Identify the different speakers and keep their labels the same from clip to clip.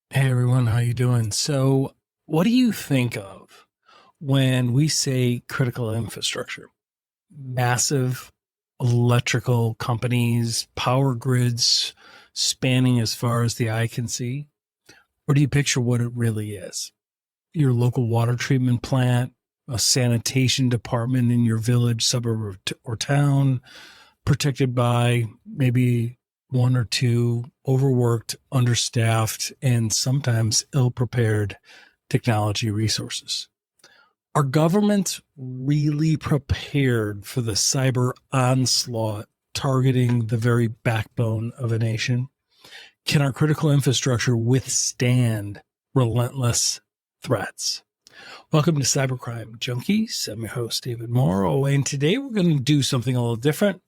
Speaker 1: Hey everyone, how you doing? So, what do you think of when we say critical infrastructure? Massive electrical companies, power grids spanning as far as the eye can see? Or do you picture what it really is? Your local water treatment plant, a sanitation department in your village, suburb, or town, protected by maybe one or two overworked, understaffed, and sometimes ill prepared technology resources. Are governments really prepared for the cyber onslaught targeting the very backbone of a nation? Can our critical infrastructure withstand relentless threats? Welcome to Cybercrime Junkies. I'm your host, David Morrow, and today we're going to do something a little different.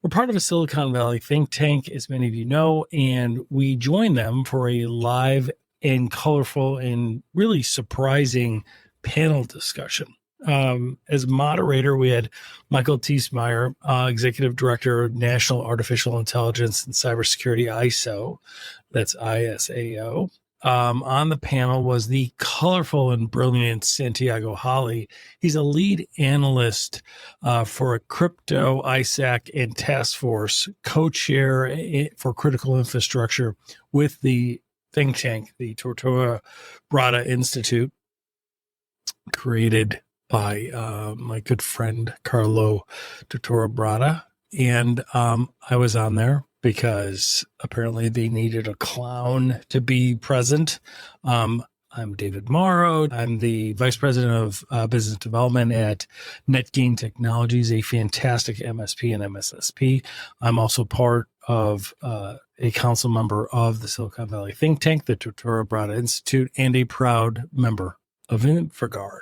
Speaker 1: We're part of a Silicon Valley think tank, as many of you know, and we join them for a live and colorful and really surprising panel discussion. As moderator, we had Michael Thiesmeyer, Executive Director of National Artificial Intelligence and Cybersecurity, ISO. That's ISAO. On the panel was the colorful and brilliant Santiago Holly. He's a lead analyst for a crypto ISAC and task force, co-chair for critical infrastructure with the think tank, the Tortora Brada Institute, created by my good friend Carlo Tortora Brada. And I was on there because apparently they needed a clown to be present. I'm David Morrow. I'm the Vice President of Business Development at NetGain Technologies, a fantastic MSP and MSSP. I'm also part of a council member of the Silicon Valley think tank, the Tortora Brada Institute, and a proud member of InfraGard.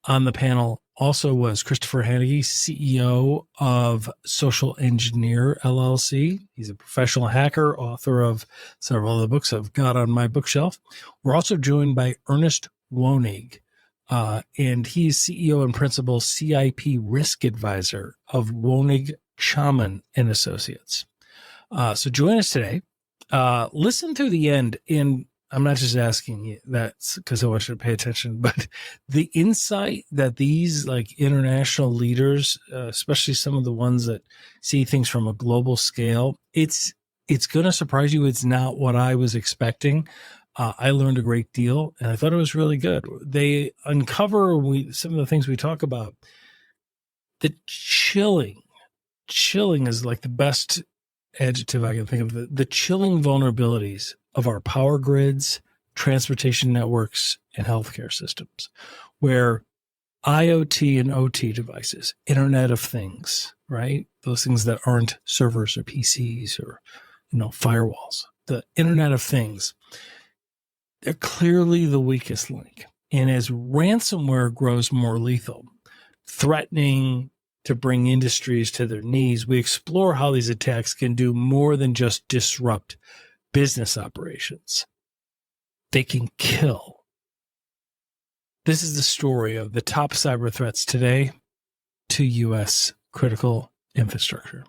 Speaker 1: On the panel also was Christopher Hannigy, CEO of Social Engineer LLC. He's a professional hacker, author of several of the books I've got on my bookshelf. We're also joined by Ernest Wonig, and he's CEO and principal CIP risk advisor of Wonig, Chaman and Associates. So join us today. Listen through the end, and I'm not just asking you that because I want you to pay attention, but the insight that these like international leaders, especially some of the ones that see things from a global scale, it's going to surprise you. It's not what I was expecting. I learned a great deal, and I thought it was really good. They uncover some of the things we talk about. The chilling is like the best adjective I can think of. The chilling vulnerabilities of our power grids, transportation networks, and healthcare systems, where IoT and OT devices, Internet of Things, right? Those things that aren't servers or PCs or, firewalls. The Internet of Things, they're clearly the weakest link. And as ransomware grows more lethal, threatening to bring industries to their knees, we explore how these attacks can do more than just disrupt business operations. They can kill. This is the story of the top cyber threats today to U.S. critical infrastructure.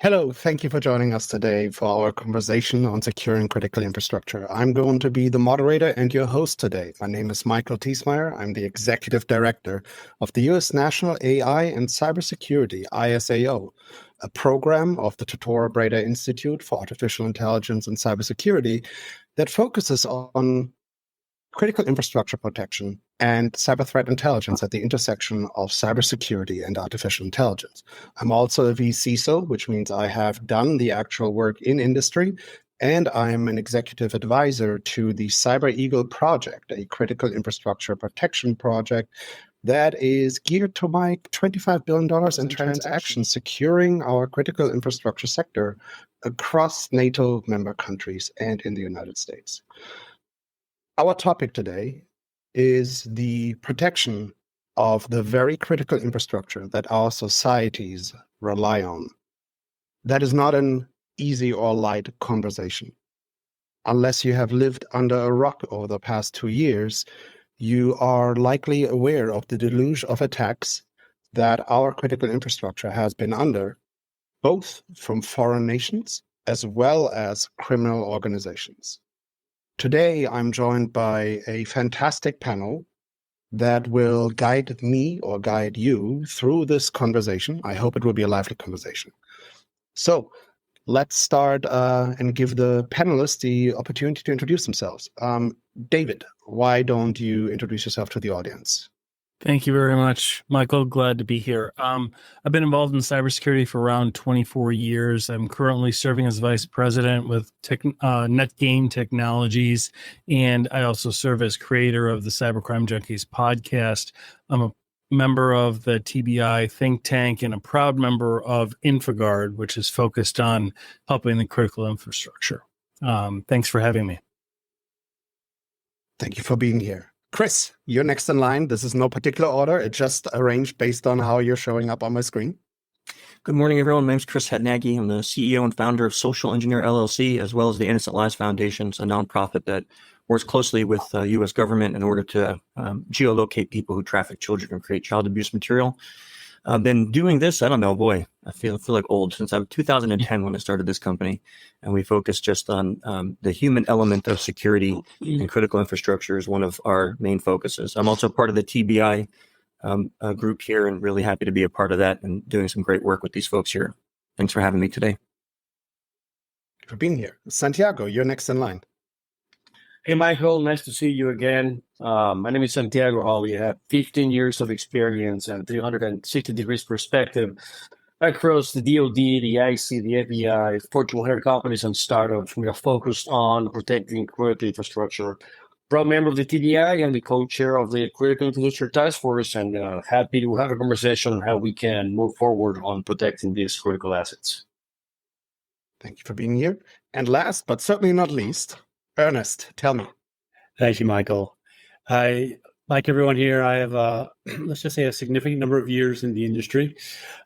Speaker 2: Hello, thank you for joining us today for our conversation on securing critical infrastructure. I'm going to be the moderator and your host today. My name is Michael Thiesmeyer. I'm the Executive Director of the U.S. National AI and Cybersecurity, ISAO, a program of the Tortora Brada Institute for Artificial Intelligence and Cybersecurity that focuses on critical infrastructure protection and cyber threat intelligence at the intersection of cybersecurity and artificial intelligence. I'm also a vCISO, which means I have done the actual work in industry, and I'm an executive advisor to the Cyber Eagle project, a critical infrastructure protection project that is geared to make $25 billion in transactions securing our critical infrastructure sector across NATO member countries and in the United States. Our topic today is the protection of the very critical infrastructure that our societies rely on. That is not an easy or light conversation. Unless you have lived under a rock over the past 2 years, you are likely aware of the deluge of attacks that our critical infrastructure has been under, both from foreign nations as well as criminal organizations. Today, I'm joined by a fantastic panel that will guide me or guide you through this conversation. I hope it will be a lively conversation. So let's start and give the panelists the opportunity to introduce themselves. David, why don't you introduce yourself to the audience?
Speaker 1: Thank you very much, Michael. Glad to be here. I've been involved in cybersecurity for around 24 years. I'm currently serving as vice president with NetGain Technologies, and I also serve as creator of the Cybercrime Junkies podcast. I'm a member of the TBI think tank and a proud member of InfoGuard, which is focused on helping the critical infrastructure. Thanks for having me.
Speaker 2: Thank you for being here. Chris, you're next in line. This is no particular order. It's just arranged based on how you're showing up on my screen.
Speaker 3: Good morning, everyone. My name is Chris Hetnaggy. I'm the CEO and founder of Social Engineer LLC, as well as the Innocent Lives Foundation, a nonprofit that works closely with the U.S. government in order to geolocate people who traffic children and create child abuse material. I've been doing this, I don't know, boy, I feel like old, since 2010 when I started this company. And we focus just on the human element of security and critical infrastructure is one of our main focuses. I'm also part of the TBI group here and really happy to be a part of that and doing some great work with these folks here. Thanks for having me today.
Speaker 2: Thank you for being here. Santiago, you're next in line.
Speaker 4: Hey, Michael, nice to see you again. My name is Santiago Hawley. I have 15 years of experience and 360 degrees perspective across the DoD, the IC, the FBI, Fortune 100 companies and startups. We are focused on protecting critical infrastructure. Proud member of the TDI and the co-chair of the Critical Infrastructure Task Force, and happy to have a conversation on how we can move forward on protecting these critical assets.
Speaker 2: Thank you for being here. And last, but certainly not least, Ernest, tell me.
Speaker 5: Thank you, Michael. Like everyone here, I have, let's just say, a significant number of years in the industry.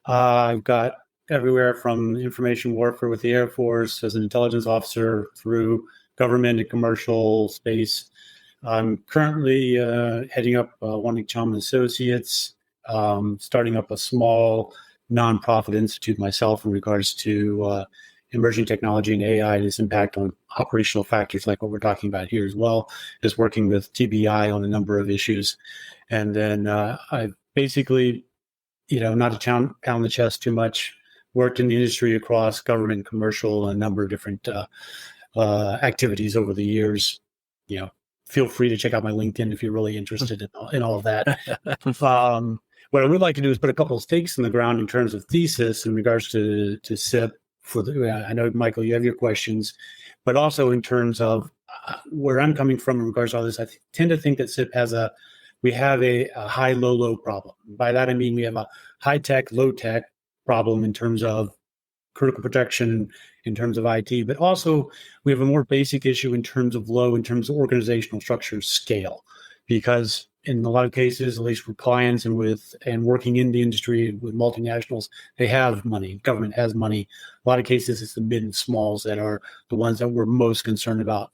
Speaker 5: I've got everywhere from information warfare with the Air Force as an intelligence officer through government and commercial space. I'm currently heading up One Chum Associates, starting up a small nonprofit institute myself in regards to emerging technology and AI and its impact on operational factors like what we're talking about here, as well as working with TBI on a number of issues. And then I've basically, not to pound the chest too much, worked in the industry across government, commercial, a number of different activities over the years. Feel free to check out my LinkedIn if you're really interested in all of that. What I would like to do is put a couple of stakes in the ground in terms of thesis in regards to SIP. I know, Michael, you have your questions, but also in terms of where I'm coming from in regards to all this, I tend to think that SIP we have a high, low, low problem. By that, I mean we have a high tech, low tech problem in terms of critical protection, in terms of IT, but also we have a more basic issue in terms of low, in terms of organizational structure scale, because in a lot of cases, at least for clients and working in the industry with multinationals, they have money. Government has money. A lot of cases, it's the mid and smalls that are the ones that we're most concerned about.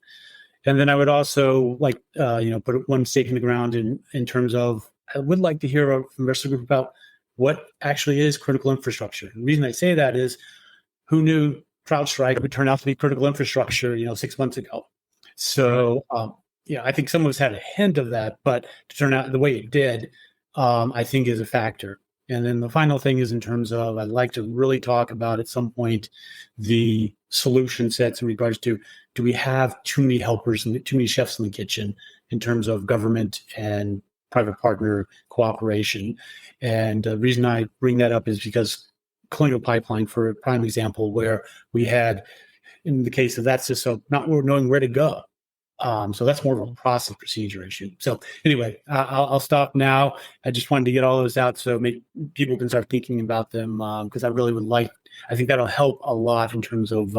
Speaker 5: And then I would also like, put one stake in the ground in terms of, I would like to hear from the rest of the group about what actually is critical infrastructure. The reason I say that is, who knew CrowdStrike would turn out to be critical infrastructure, 6 months ago? So, I think some of us had a hint of that, but to turn out the way it did, I think is a factor. And then the final thing is in terms of, I'd like to really talk about at some point the solution sets in regards to, do we have too many helpers and too many chefs in the kitchen in terms of government and private partner cooperation? And the reason I bring that up is because Colonial Pipeline, for a prime example, where we had, in the case of that system, not knowing where to go. So that's more of a process procedure issue. So anyway, I'll stop now. I just wanted to get all those out so people can start thinking about them, because I think that'll help a lot in terms of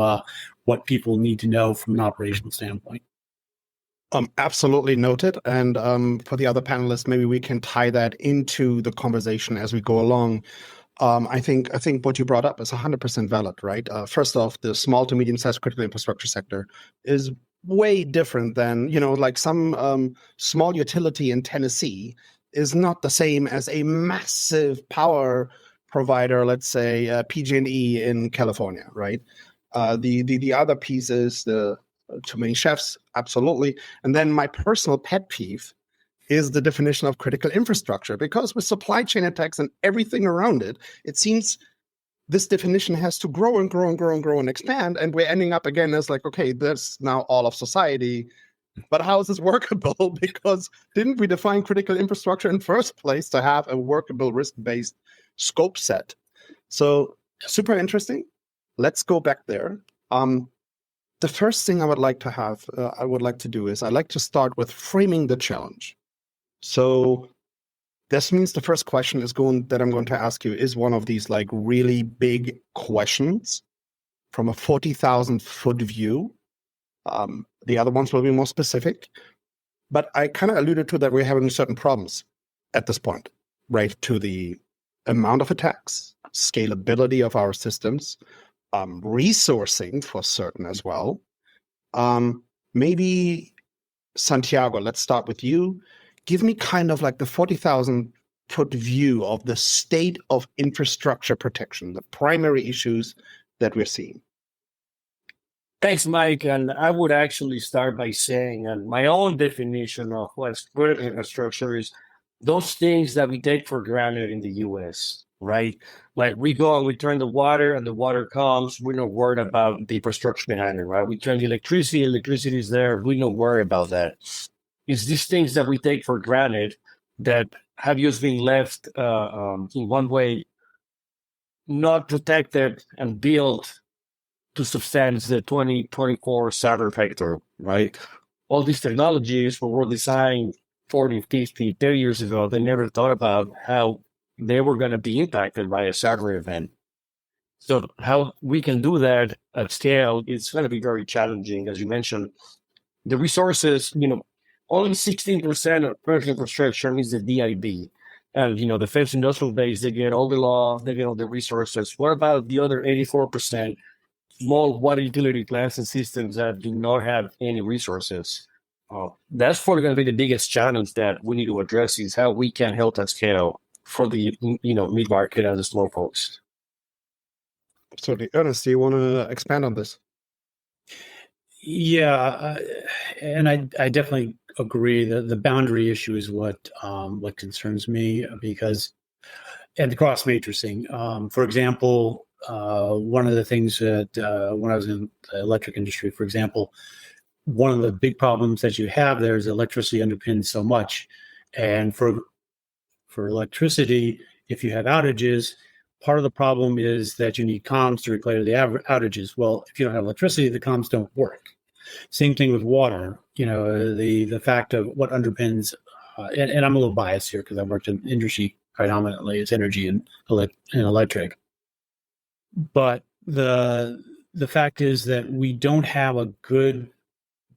Speaker 5: what people need to know from an operational standpoint.
Speaker 2: Absolutely noted. And for the other panelists, maybe we can tie that into the conversation as we go along. I think what you brought up is 100% valid, right? First off, the small to medium-sized critical infrastructure sector is way different than, like some small utility in Tennessee is not the same as a massive power provider, let's say PG&E in California, right? The other piece is the too many chefs, absolutely. And then my personal pet peeve is the definition of critical infrastructure, because with supply chain attacks and everything around it, it seems this definition has to grow and grow and grow and grow and expand. And we're ending up again as like, okay, that's now all of society. But how is this workable? Because didn't we define critical infrastructure in first place to have a workable risk-based scope set? So super interesting. Let's go back there. The first thing I would like to do is I'd like to start with framing the challenge. So this means the first question that I'm going to ask you is one of these like really big questions from a 40,000 foot view. The other ones will be more specific, but I kind of alluded to that we're having certain problems at this point, right? To the amount of attacks, scalability of our systems, resourcing for certain as well. Maybe Santiago, let's start with you. Give me kind of like the 40,000 foot view of the state of infrastructure protection, the primary issues that we're seeing.
Speaker 4: Thanks, Mike. And I would actually start by saying, and my own definition of what's critical infrastructure is those things that we take for granted in the US, right? Like we go and we turn the water and the water comes. We're not worried about the infrastructure behind it, right? We turn the electricity is there. We're not worried about that. It's these things that we take for granted that have just been left in one way, not protected and built to substance the 2024 cyber factor, right? All these technologies were designed 40, 50, 30 years ago. They never thought about how they were going to be impacted by a cyber event. So how we can do that at scale is going to be very challenging. As you mentioned, the resources, only 16% of critical infrastructure is the DIB. And, the defense industrial base, they get all the law, they get all the resources. What about the other 84%? Small water utility plants and systems that do not have any resources? That's probably going to be the biggest challenge that we need to address, is how we can help at scale for the mid-market and the small folks.
Speaker 2: Absolutely. Ernest, do you want to expand on this?
Speaker 5: Yeah, and I definitely agree that the boundary issue is what concerns me, because, and the cross matrixing. For example, one of the things that when I was in the electric industry, for example, one of the big problems that you have there is electricity underpins so much, and for electricity, if you have outages, part of the problem is that you need comms to replay the outages. Well, if you don't have electricity, the comms don't work. Same thing with water. The fact of what underpins, and I'm a little biased here because I worked in industry predominantly, is energy and electric. But the fact is that we don't have a good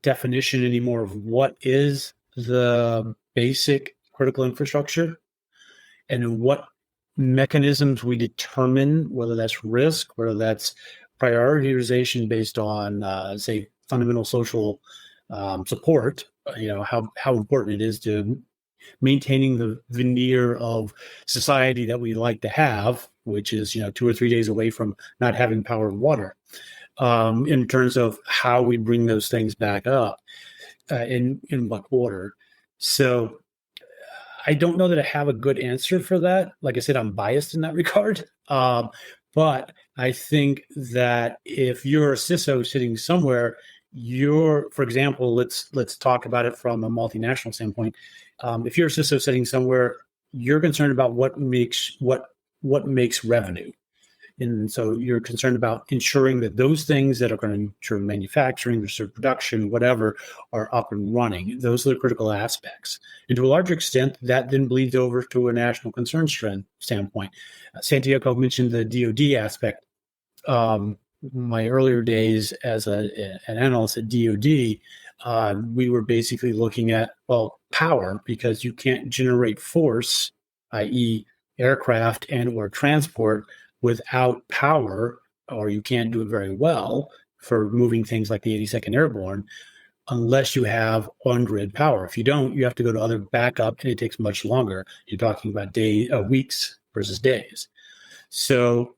Speaker 5: definition anymore of what is the basic critical infrastructure and what mechanisms we determine, whether that's risk, whether that's prioritization based on, say, fundamental social support, how important it is to maintaining the veneer of society that we like to have, which is 2 or 3 days away from not having power and water, in terms of how we bring those things back up in what order. So I don't know that I have a good answer for that. Like I said, I'm biased in that regard. But I think that if you're a CISO sitting somewhere, for example, let's talk about it from a multinational standpoint. If you're a CISO sitting somewhere, you're concerned about what makes revenue. And so you're concerned about ensuring that those things that are going to ensure manufacturing, production, whatever, are up and running. Those are the critical aspects. And to a large extent, that then bleeds over to a national concern standpoint. Santiago mentioned the DoD aspect. My earlier days as an analyst at DoD, we were basically looking at, well, power, because you can't generate force, i.e. aircraft and or transport, without power, or you can't do it very well for moving things like the 82nd Airborne unless you have on-grid power. If you don't, you have to go to other backup, and it takes much longer. You're talking about weeks versus days. So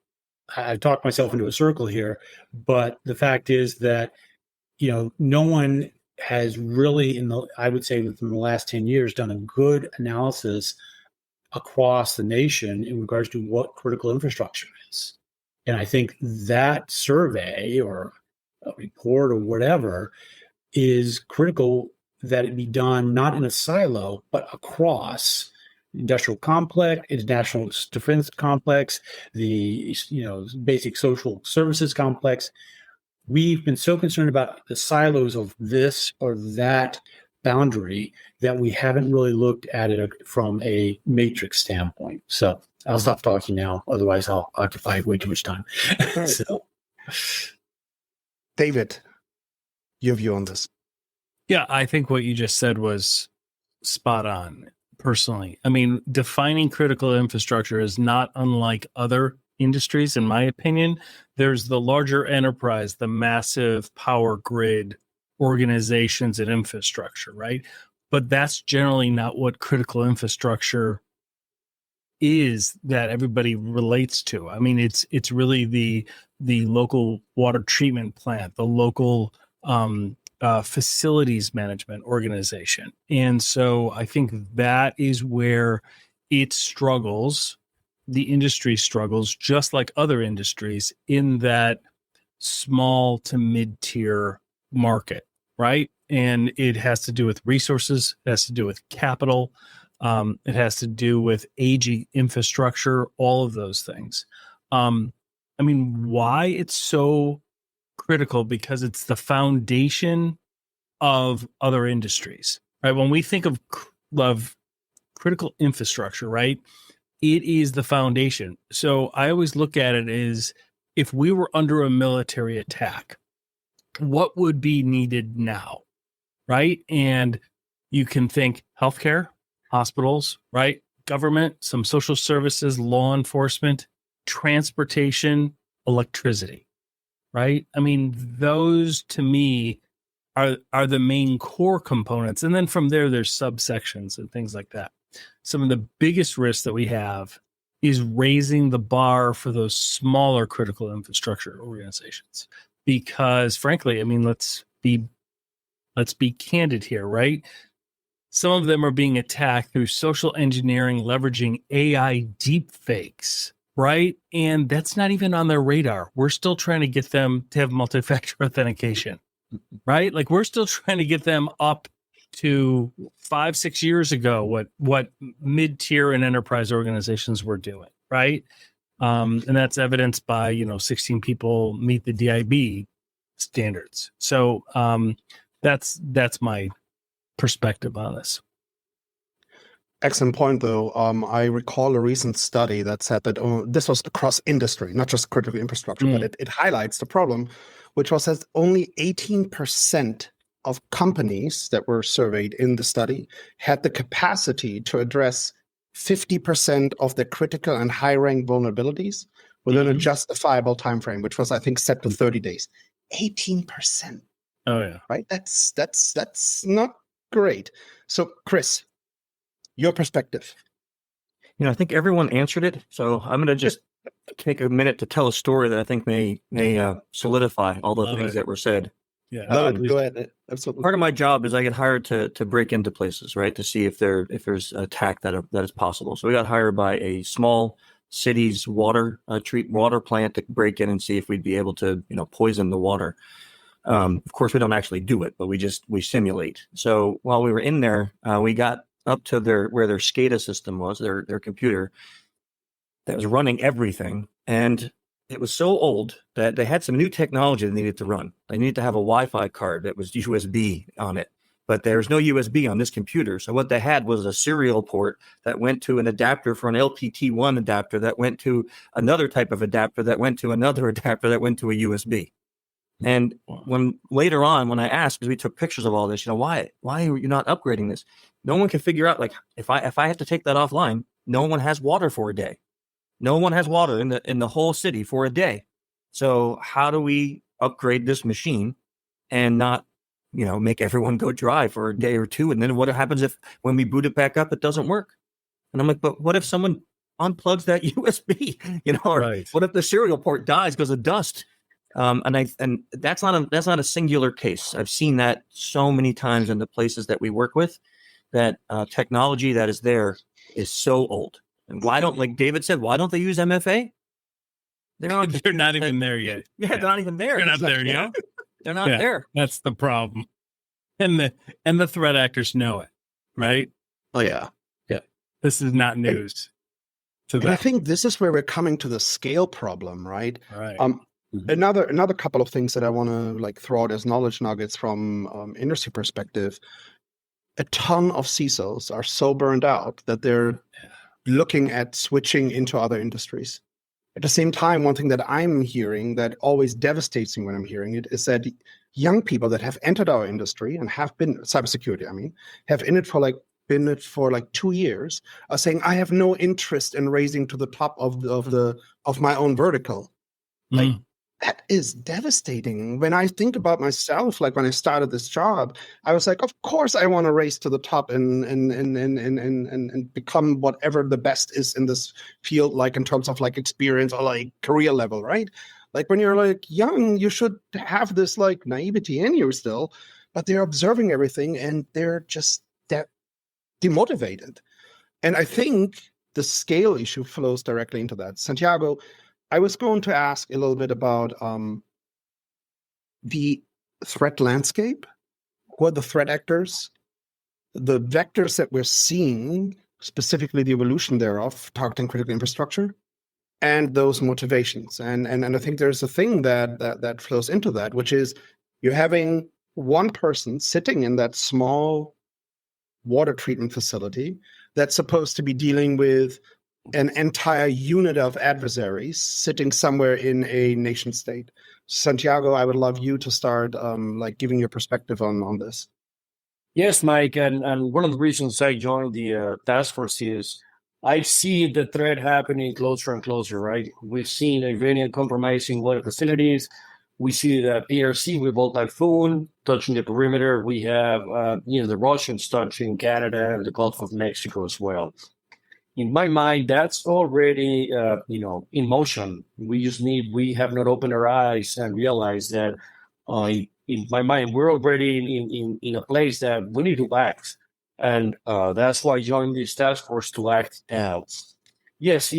Speaker 5: I've talked myself into a circle here, but the fact is that, no one has really, I would say within the last 10 years, done a good analysis across the nation in regards to what critical infrastructure is. And I think that survey or a report or whatever is critical, that it be done not in a silo, but across industrial complex, international defense complex, the basic social services complex. We've been so concerned about the silos of this or that boundary that we haven't really looked at it from a matrix standpoint. So I'll stop talking now. Otherwise, I'll occupy way too much time.
Speaker 2: Right.
Speaker 5: So,
Speaker 2: David, your view on this?
Speaker 1: Yeah, I think what you just said was spot on, personally. I mean, defining critical infrastructure is not unlike other industries, in my opinion. There's the larger enterprise, the massive power grid organizations and infrastructure, right? But that's generally not what critical infrastructure is that everybody relates to. I mean, it's really the local water treatment plant, the local facilities management organization. And so I think that is where it struggles. The industry struggles, just like other industries, in that small to mid-tier market, right? And it has to do with resources, it has to do with capital, it has to do with aging infrastructure, all of those things. I mean, why it's so critical? Because it's the foundation of other industries, right? When we think of critical infrastructure, right, it is the foundation. So I always look at it as, if we were under a military attack, what would be needed now, right? And you can think healthcare, hospitals, right? Government, some social services, law enforcement, transportation, electricity, right? I mean, those to me are the main core components. And then from there, there's subsections and things like that. Some of the biggest risks that we have is raising the bar for those smaller critical infrastructure organizations. Because frankly, I mean, let's be candid here, right? Some of them are being attacked through social engineering, leveraging AI deepfakes, right? And that's not even on their radar. We're still trying to get them to have multi-factor authentication, right? Like, we're still trying to get them up to 5-6 years ago what mid-tier and enterprise organizations were doing, right? And that's evidenced by 16 people meet the DIB standards. So that's my perspective on this.
Speaker 2: Excellent point, though. I recall a recent study that said that this was across industry, not just critical infrastructure, but it highlights the problem, which was that only 18% of companies that were surveyed in the study had the capacity to address 50% of their critical and high-rank vulnerabilities within a justifiable time frame, which was, I think, set to 30 days. 18%.
Speaker 1: Oh yeah.
Speaker 2: Right? That's not great. So, Chris, your perspective.
Speaker 3: I think everyone answered it. So I'm going to just take a minute to tell a story that I think may solidify all the things that were said.
Speaker 1: Yeah.
Speaker 2: Go ahead. Absolutely.
Speaker 3: Part of my job is I get hired to break into places, right, to see if there's an attack that is possible. So we got hired by a small city's water plant to break in and see if we'd be able to poison the water. Of course, we don't actually do it, but we simulate. So while we were in there, we got up to where their SCADA system was, their computer that was running everything, and it was so old that they had some new technology they needed to run. They needed to have a Wi-Fi card that was USB on it, but there's no USB on this computer. So what they had was a serial port that went to an adapter for an LPT1 adapter that went to another type of adapter that went to another adapter that went to a USB. And when later on, when I asked, because we took pictures of all this, why are you not upgrading this? No one can figure out, like, if I have to take that offline, no one has water for a day. No one has water in the whole city for a day. So how do we upgrade this machine and not, make everyone go dry for a day or two? And then what happens if when we boot it back up, it doesn't work? And I'm like, but what if someone unplugs that USB? Or
Speaker 1: Right.
Speaker 3: what if the serial port dies because of dust? And that's not a singular case. I've seen that so many times in the places that we work with, that technology that is there is so old. And like David said, why don't they use MFA?
Speaker 1: They're not even there yet.
Speaker 3: Yeah, they're not even there.
Speaker 1: They're not there yet.
Speaker 3: They're not there.
Speaker 1: That's the problem. And the threat actors know it, right?
Speaker 2: Oh yeah.
Speaker 1: This is not news to
Speaker 2: And I
Speaker 1: them.
Speaker 2: think this is where we're coming to the scale problem, right?
Speaker 1: Right.
Speaker 2: Another couple of things that I want to throw out as knowledge nuggets from industry perspective. A ton of CISOs are so burned out that they're looking at switching into other industries. At the same time, one thing that I'm hearing that always devastates me when I'm hearing it is that young people that have entered our industry and have been cybersecurity, have been in it for 2 years, are saying, I have no interest in raising to the top of my own vertical. That is devastating. When I think about myself, when I started this job, I was like, of course I want to race to the top and become whatever the best is in this field, in terms of experience or career level, right? When you're young, you should have this naivety in you still, but they're observing everything and they're just demotivated. And I think the scale issue flows directly into that. Santiago, I was going to ask a little bit about the threat landscape. Who are the threat actors? The vectors that we're seeing, specifically the evolution thereof, targeting critical infrastructure, and those motivations. And I think there's a thing that flows into that, which is you're having one person sitting in that small water treatment facility that's supposed to be dealing with an entire unit of adversaries sitting somewhere in a nation state. Santiago, I would love you to start giving your perspective on this.
Speaker 4: Yes, Mike, and one of the reasons I joined the task force is I see the threat happening closer and closer, right? We've seen Iranian compromising water facilities. We see the PRC with Volt Typhoon touching the perimeter. We have, the Russians touching Canada and the Gulf of Mexico as well. In my mind, that's already, in motion. We have not opened our eyes and realized that, in my mind, we're already in a place that we need to act. And that's why I joined this task force to act now. Yes,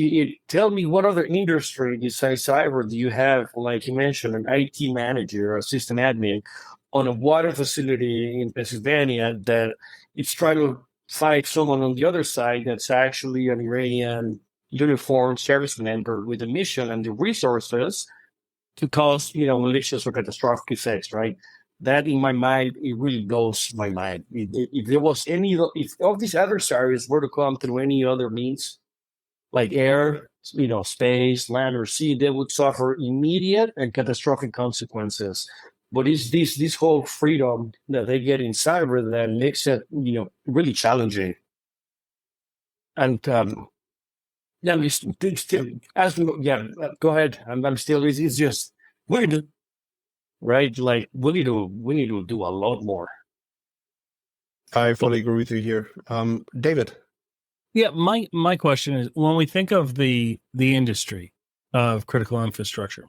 Speaker 4: tell me what other industry besides cyber do you have, like you mentioned, an IT manager or a system admin on a water facility in Pennsylvania that is trying to fight someone on the other side that's actually an Iranian uniformed service member with a mission and the resources to cause, malicious or catastrophic effects, right? That, in my mind, it really blows my mind. If there was if all these adversaries were to come through any other means, like air, space, land, or sea, they would suffer immediate and catastrophic consequences. But it's this whole freedom that they get in cyber that makes it, really challenging. And go ahead. I'm still. It's just weird, right? We need to do a lot more.
Speaker 2: I fully agree with you here, David.
Speaker 1: Yeah, my question is, when we think of the industry of critical infrastructure,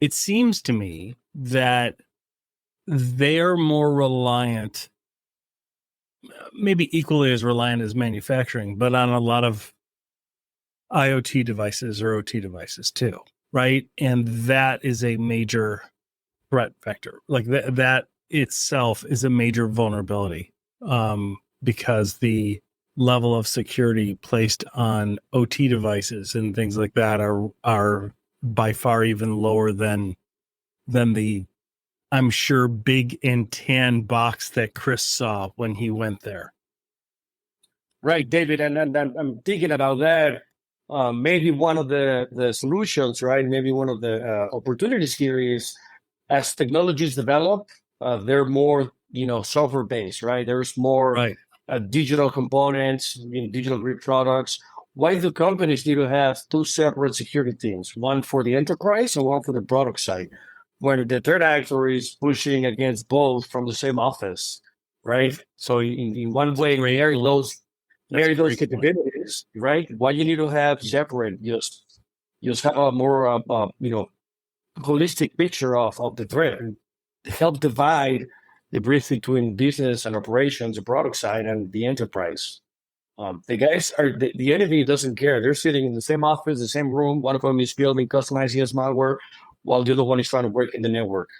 Speaker 1: it seems to me that they're more reliant, maybe equally as reliant as manufacturing, but on a lot of IoT devices or OT devices too, right? And that is a major threat vector. That itself is a major vulnerability, because the level of security placed on OT devices and things like that are by far even lower than the, I'm sure, big and tan box that Chris saw when he went there.
Speaker 4: Right, David, and I'm thinking about that. Maybe one of the solutions, right? Maybe one of the opportunities here is as technologies develop, they're more, software based, right? There's more
Speaker 1: Right.
Speaker 4: digital components, digital grade products. Why do companies need to have two separate security teams, one for the enterprise and one for the product side, when the third actor is pushing against both from the same office, right? So in one way, marry those capabilities, right? Why you need to have separate, just have a more, holistic picture of the threat and help divide the bridge between business and operations, the product side, and the enterprise. The guys are the enemy doesn't care. They're sitting in the same office, the same room. One of them is building customized ES malware, while the other one is trying to work in the network.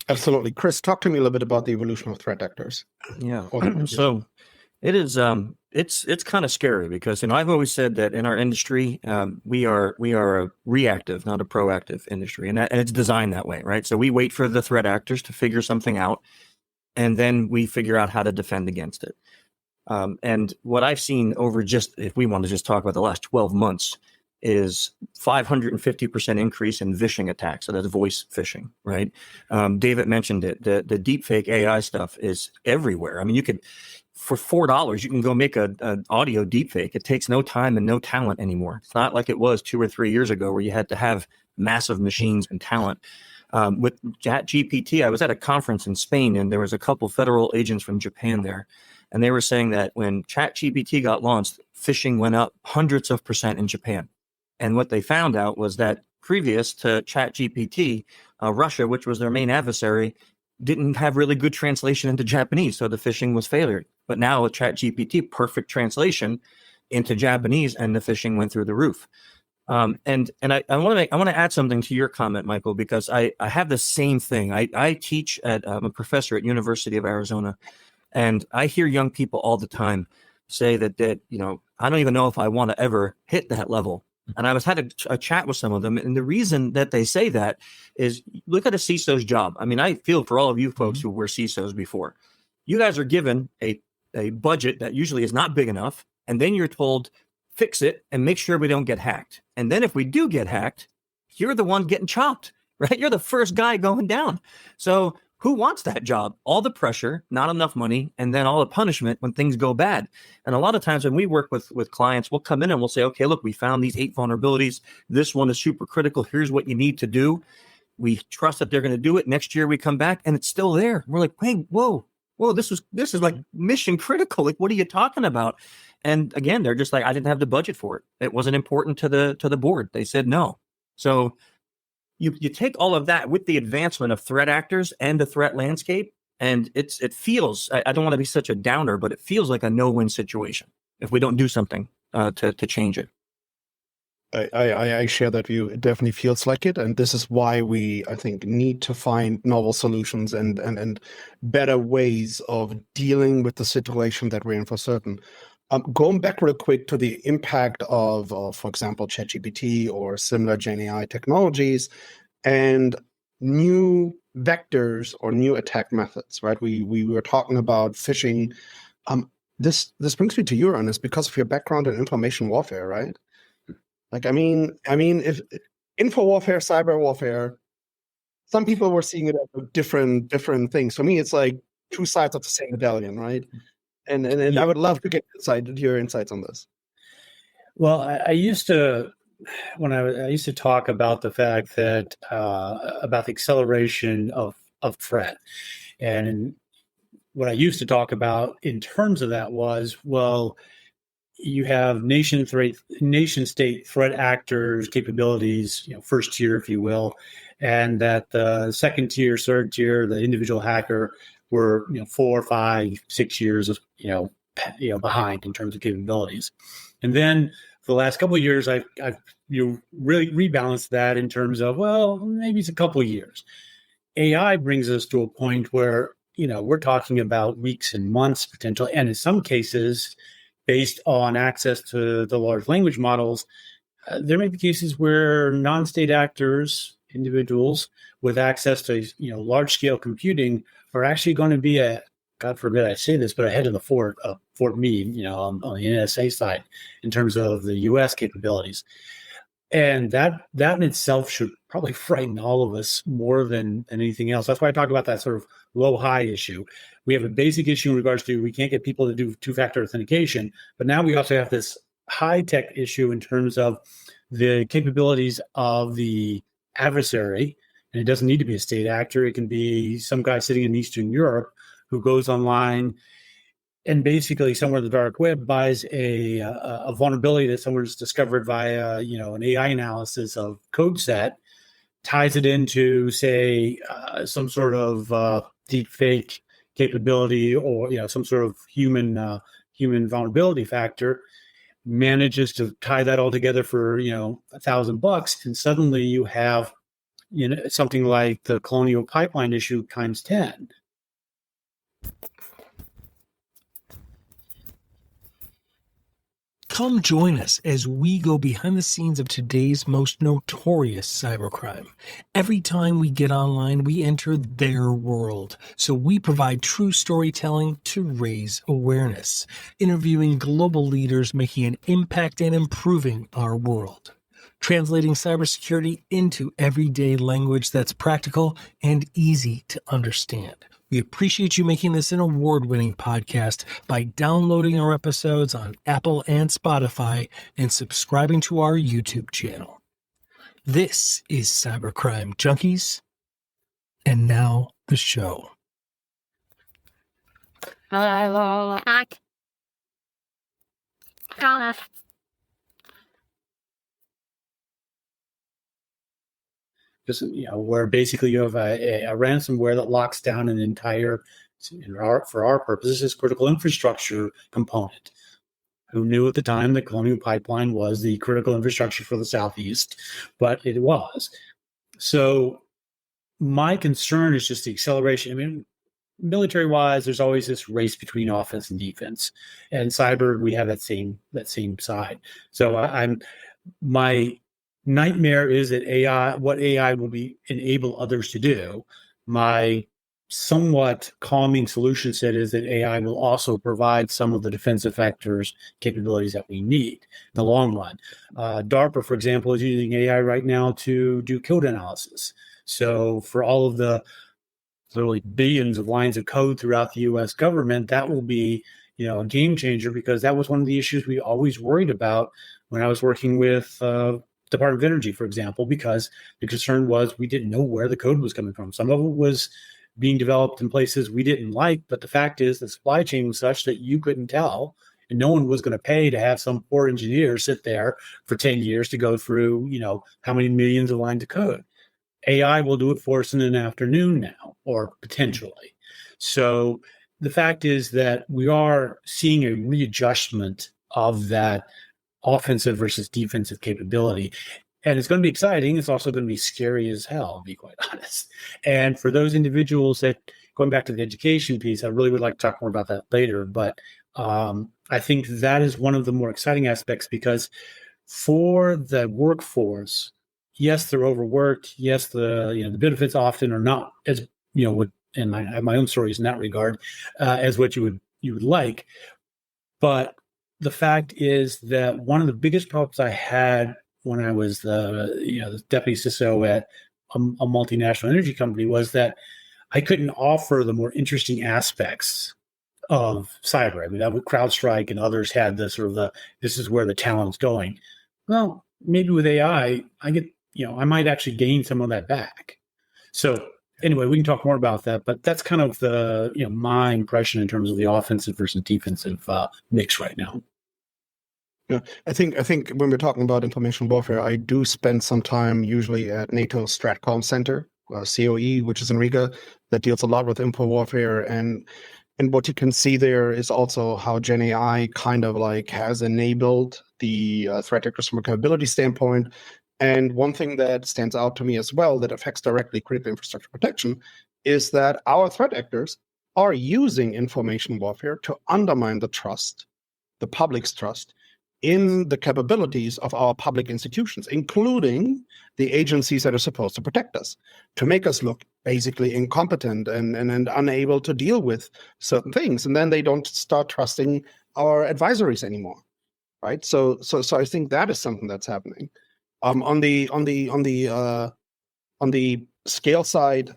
Speaker 2: Absolutely. Chris, talk to me a little bit about the evolution of threat actors.
Speaker 3: Yeah. So it is it's kind of scary because I've always said that in our industry we are a reactive, not a proactive industry, and it's designed that way, right? So we wait for the threat actors to figure something out, and then we figure out how to defend against it. And what I've seen over if we want to just talk about the last 12 months, is 550% increase in phishing attacks. So that's voice phishing, right? David mentioned it. The deepfake AI stuff is everywhere. I mean, you could, for $4, you can go make an audio deepfake. It takes no time and no talent anymore. It's not like it was 2 or 3 years ago where you had to have massive machines and talent. With ChatGPT, I was at a conference in Spain, and there was a couple federal agents from Japan there. And they were saying that when ChatGPT got launched, phishing went up hundreds of % in Japan. And what they found out was that previous to ChatGPT, Russia, which was their main adversary, didn't have really good translation into Japanese. So the phishing was failure. But now with ChatGPT, perfect translation into Japanese, and the phishing went through the roof. And I want to add something to your comment, Michael, because I have the same thing. I teach I'm a professor at University of Arizona. And I hear young people all the time say that I don't even know if I want to ever hit that level. And I had a chat with some of them. And the reason that they say that is, look at a CISO's job. I mean, I feel for all of you folks who were CISOs before. You guys are given a budget that usually is not big enough. And then you're told, fix it and make sure we don't get hacked. And then if we do get hacked, you're the one getting chopped, right? You're the first guy going down. So who wants that job? All the pressure, not enough money, and then all the punishment when things go bad. And a lot of times when we work with clients, we'll come in and we'll say, okay, look, we found these 8 vulnerabilities. This one is super critical. Here's what you need to do. We trust that they're going to do it. Next year we come back and it's still there. We're like, hey, whoa, this is like mission critical. Like, what are you talking about? And again, they're just like, I didn't have the budget for it. It wasn't important to the board. They said no. So you take all of that with the advancement of threat actors and the threat landscape, and it feels, I don't want to be such a downer, but it feels like a no-win situation if we don't do something to change it.
Speaker 2: I share that view. It definitely feels like it. And this is why we, I think, need to find novel solutions and better ways of dealing with the situation that we're in for certain. Going back real quick to the impact of, for example, ChatGPT or similar Gen AI technologies and new vectors or new attack methods, right? We were talking about phishing. This brings me to you, Ernest, because of your background in information warfare, right? Like, I mean, if info warfare, cyber warfare, some people were seeing it as different things. For me, it's like two sides of the same medallion, right? And I would love to get your insights on this.
Speaker 5: Well, I used to talk about the fact that about the acceleration of threat, and what I used to talk about in terms of that was, well, you have nation state threat actors capabilities, first tier, if you will, and that the second tier, third tier, the individual hacker were 4, 5, 6 years of behind in terms of capabilities. And then for the last couple of years, I've really rebalanced that in terms of, well, maybe it's a couple of years. AI brings us to a point where we're talking about weeks and months potential, and in some cases, based on access to the large language models, there may be cases where non-state actors, individuals with access to large scale computing, are actually going to be God forbid I say this, but ahead of the Fort Meade, on the NSA side in terms of the U.S. capabilities, and that in itself should probably frighten all of us more than anything else. That's why I talk about that sort of low-high issue. We have a basic issue in regards to we can't get people to do two-factor authentication, but now we also have this high-tech issue in terms of the capabilities of the adversary. And it doesn't need to be a state actor. It can be some guy sitting in Eastern Europe who goes online and basically somewhere in the dark web buys a vulnerability that someone's discovered via, an AI analysis of code set, ties it into, say, some sort of deep fake capability or, some sort of human vulnerability factor, manages to tie that all together for, $1,000. And suddenly you have, something like the Colonial Pipeline issue times 10.
Speaker 1: Come join us as we go behind the scenes of today's most notorious cybercrime. Every time we get online, we enter their world. So we provide true storytelling to raise awareness, interviewing global leaders making an impact and improving our world. Translating cybersecurity into everyday language that's practical and easy to understand. We appreciate you making this an award-winning podcast by downloading our episodes on Apple and Spotify and subscribing to our YouTube channel. This is Cybercrime Junkies, and now the show.
Speaker 5: Just, where basically you have a ransomware that locks down an entire, for our purposes, critical infrastructure component. Who knew at the time that Colonial Pipeline was the critical infrastructure for the Southeast, but it was. So my concern is just the acceleration. I mean, military-wise, there's always this race between offense and defense. And cyber, we have that same side. So my nightmare is that what AI will enable others to do. My somewhat calming solution set is that AI will also provide some of the defensive factors, capabilities that we need in the long run. DARPA, for example, is using AI right now to do code analysis. So for all of the literally billions of lines of code throughout the U.S. government, that will be, a game changer, because that was one of the issues we always worried about when I was working with Department of Energy, for example, because the concern was we didn't know where the code was coming from. Some of it was being developed in places we didn't like, but the fact is the supply chain was such that you couldn't tell, and no one was going to pay to have some poor engineer sit there for 10 years to go through, how many millions of lines of code. AI will do it for us in an afternoon now, or potentially. So the fact is that we are seeing a readjustment of that offensive versus defensive capability. And it's going to be exciting. It's also going to be scary as hell, to be quite honest. And for those individuals that, going back to the education piece, I really would like to talk more about that later. But I think that is one of the more exciting aspects, because for the workforce, yes, they're overworked. Yes, the benefits often are not as, and I have my own stories in that regard, as what you would like. But the fact is that one of the biggest problems I had when I was the deputy CISO at a multinational energy company was that I couldn't offer the more interesting aspects of cyber. I mean, that with CrowdStrike and others had this is where the talent's going. Well, maybe with AI, I might actually gain some of that back. So anyway, we can talk more about that, but that's kind of the, my impression in terms of the offensive versus defensive mix right now.
Speaker 2: Yeah, I think when we're talking about information warfare, I do spend some time usually at NATO Stratcom Center, COE, which is in Riga, that deals a lot with info warfare. And what you can see there is also how Gen AI kind of has enabled the threat actors from a capability standpoint. And one thing that stands out to me as well that affects directly critical infrastructure protection is that our threat actors are using information warfare to undermine the public's trust in the capabilities of our public institutions, including the agencies that are supposed to protect us, to make us look basically incompetent and unable to deal with certain things. And then they don't start trusting our advisories anymore, right? So I think that is something that's happening. On the On the scale side,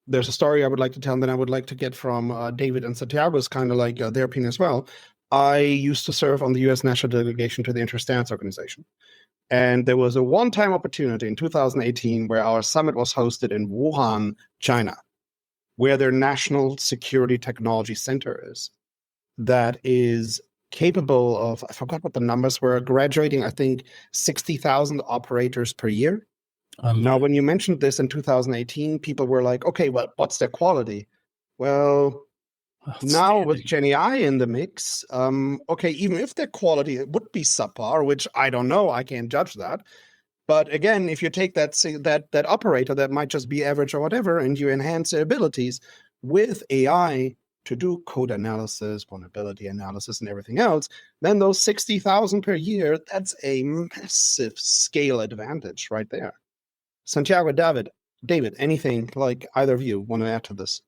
Speaker 2: there's a story I would like to tell, and then I would like to get from David and Santiago's kind of like their opinion as well. I used to serve on the U.S. National Delegation to the Interstance Organization. And there was a one-time opportunity in 2018 where our summit was hosted in Wuhan, China, where their National Security Technology Center is, that is capable of, I forgot what the numbers were, graduating, I think, 60,000 operators per year. Now, when you mentioned this in 2018, people were like, okay, well, what's their quality? Well, now with Gen AI in the mix, okay, even if their quality would be subpar, which I don't know, I can't judge that. But again, if you take that operator that might just be average or whatever, and you enhance their abilities with AI to do code analysis, vulnerability analysis, and everything else, then those 60,000 per year, that's a massive scale advantage right there. Santiago, David, anything like either of you want to add to this?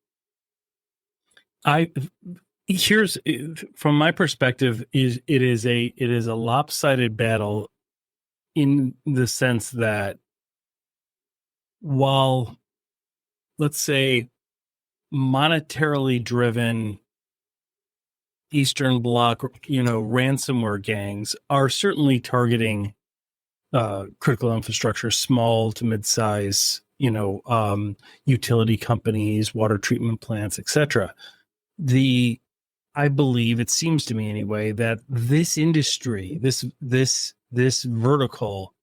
Speaker 1: Here's from my perspective, it is a lopsided battle in the sense that while, let's say, monetarily driven Eastern Bloc, ransomware gangs are certainly targeting critical infrastructure, small to mid-size, utility companies, water treatment plants, etc. I believe, it seems to me anyway, that this industry, this vertical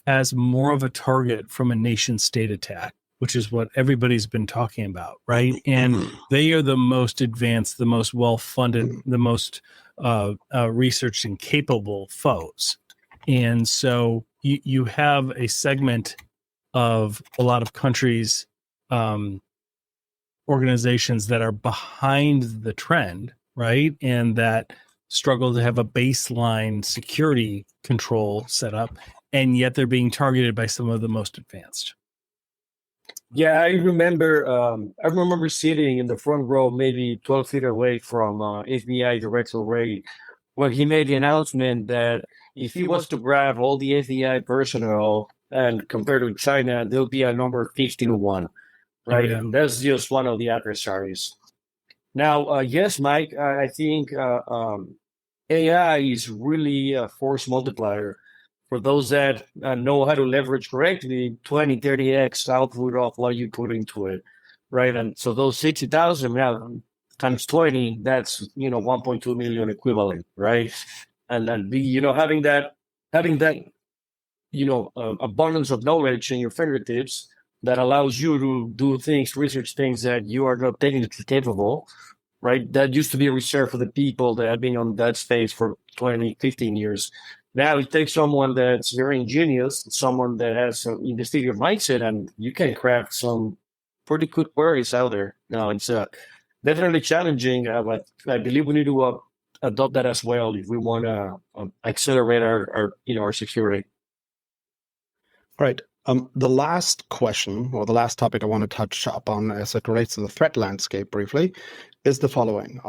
Speaker 1: has more of a target from a nation state attack, which is what everybody's been talking about, right? And they are the most advanced, the most well-funded, the most researched and capable foes. And so you have a segment of a lot of countries, organizations that are behind the trend, right? And that struggle to have a baseline security control set up, and yet they're being targeted by some of the most advanced.
Speaker 4: Yeah, I remember sitting in the front row, maybe 12 feet away from FBI Director Ray, when he made the announcement that if he was to grab all the FBI personnel and compared to China, there'll be a number 50-1, right?
Speaker 1: Oh, yeah.
Speaker 4: And that's just one of the adversaries. Now, yes, Mike, I think AI is really a force multiplier. For those that know how to leverage correctly, 20, 30x output of what you put into it, right? And so those 60,000 times 20, that's 1.2 million equivalent, right? And having that abundance of knowledge in your fingertips that allows you to do things, research things that you are not technically capable, right? That used to be reserved for the people that have been on that space for 20, 15 years. Now it takes someone that's very ingenious, someone that has an investigative mindset, and you can craft some pretty good queries out there. Now it's definitely challenging, but I believe we need to adopt that as well if we want to accelerate our security.
Speaker 2: Right. The last question, or the last topic I want to touch upon as it relates to the threat landscape briefly, is the following.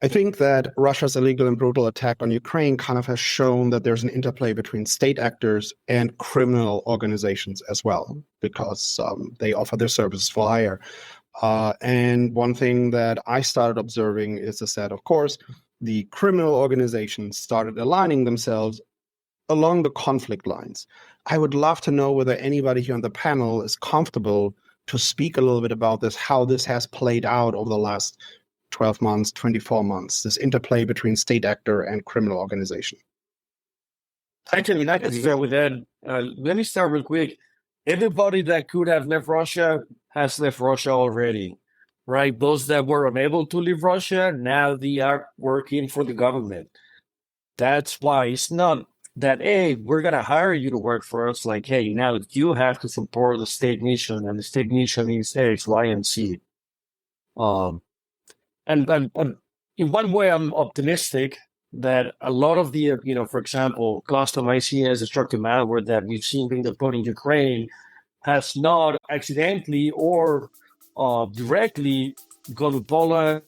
Speaker 2: I think that Russia's illegal and brutal attack on Ukraine kind of has shown that there's an interplay between state actors and criminal organizations as well, because they offer their services for hire. And one thing that I started observing is that, of course, the criminal organizations started aligning themselves along the conflict lines. I would love to know whether anybody here on the panel is comfortable to speak a little bit about this, how this has played out over the last 12 months, 24 months, this interplay between state actor and criminal organization.
Speaker 4: I can start with that. Let me start real quick. Everybody that could have left Russia has left Russia already, right? Those that were unable to leave Russia, now they are working for the government. That's why it's not that, hey, we're going to hire you to work for us. Like, hey, now you have to support the state mission, and the state mission is X, Y, and Z. And in one way, I'm optimistic that a lot of the, for example, custom ICS destructive malware that we've seen being deployed in Ukraine has not accidentally or directly gone to Poland.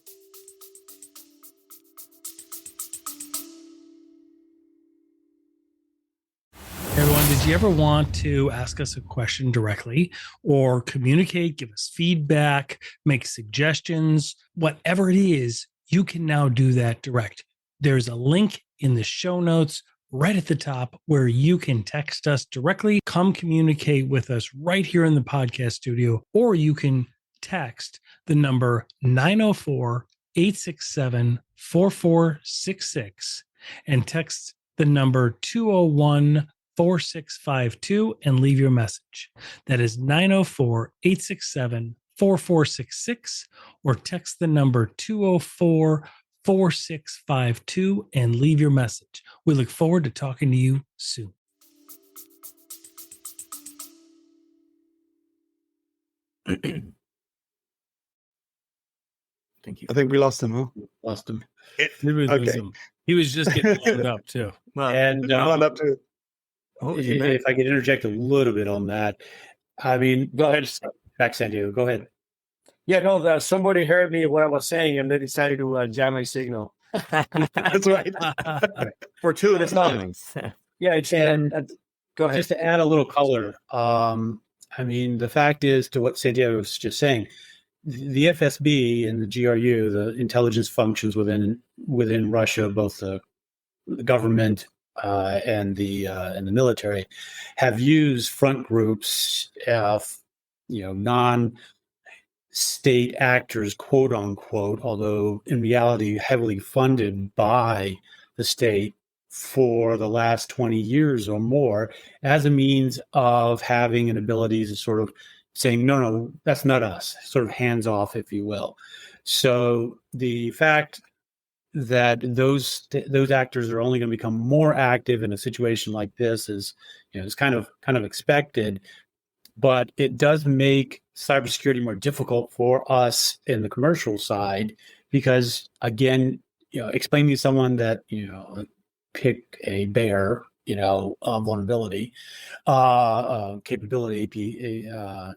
Speaker 1: Everyone, did Do you ever want to ask us a question directly or communicate, give us feedback, make suggestions, whatever it is, you can now do that direct. There's a link in the show notes right at the top where you can text us directly, come communicate with us right here in the podcast studio, or you can text the number 904-867-4466 and text the number 201-4652 and leave your message. That is 904-867-4466 or text the number 204-4652 and leave your message. We look forward to talking to you soon.
Speaker 3: Thank you.
Speaker 2: I think we lost him, huh?
Speaker 5: Lost him.
Speaker 2: Okay.
Speaker 1: He was just getting warmed up too.
Speaker 3: Well,
Speaker 5: And
Speaker 2: Wound up to
Speaker 5: if I could interject a little bit on that, I mean,
Speaker 4: Go ahead.
Speaker 5: back San Diego, go ahead.
Speaker 4: Yeah, no, somebody heard me what I was saying, and they decided to jam my signal.
Speaker 2: that's right.
Speaker 3: fortuitous timings.
Speaker 4: Yeah, it's
Speaker 5: And
Speaker 4: go ahead.
Speaker 5: just to add a little color, I mean, the fact is, to what Santiago was just saying, the FSB and the GRU, the intelligence functions within Russia, both the government and the military, have used front groups, non-state actors, quote unquote, although in reality heavily funded by the state for the last 20 years or more, as a means of having an ability to sort of saying, no, that's not us, sort of hands off, if you will. So the fact that those actors are only going to become more active in a situation like this is kind of expected, but it does make cybersecurity more difficult for us in the commercial side because, again, explaining to someone that pick a bear, vulnerability, capability,